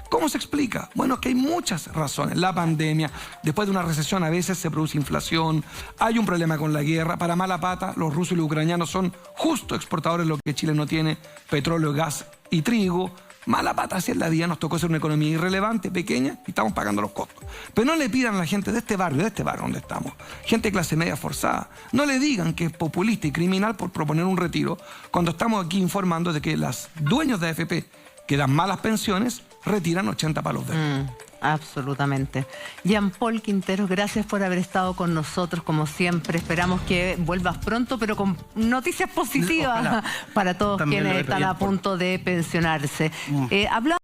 [SPEAKER 3] ¿Cómo se explica? Bueno, que hay muchas razones. La pandemia, después de una recesión a veces se produce inflación, hay un problema con la guerra. Para mala pata, los rusos y los ucranianos son justo exportadores de lo que Chile no tiene: petróleo, gas y trigo. Mala pata, así es la vida, nos tocó ser una economía irrelevante, pequeña, y estamos pagando los costos. Pero no le pidan a la gente de este barrio donde estamos, gente de clase media forzada, no le digan que es populista y criminal por proponer un retiro, cuando estamos aquí informando de que los dueños de AFP, que dan malas pensiones, retiran 80 palos verdes.
[SPEAKER 2] Absolutamente. Jean Paul Quinteros, gracias por haber estado con nosotros, como siempre. Esperamos que vuelvas pronto, pero con noticias positivas para todos quienes están a punto de pensionarse. Hablamos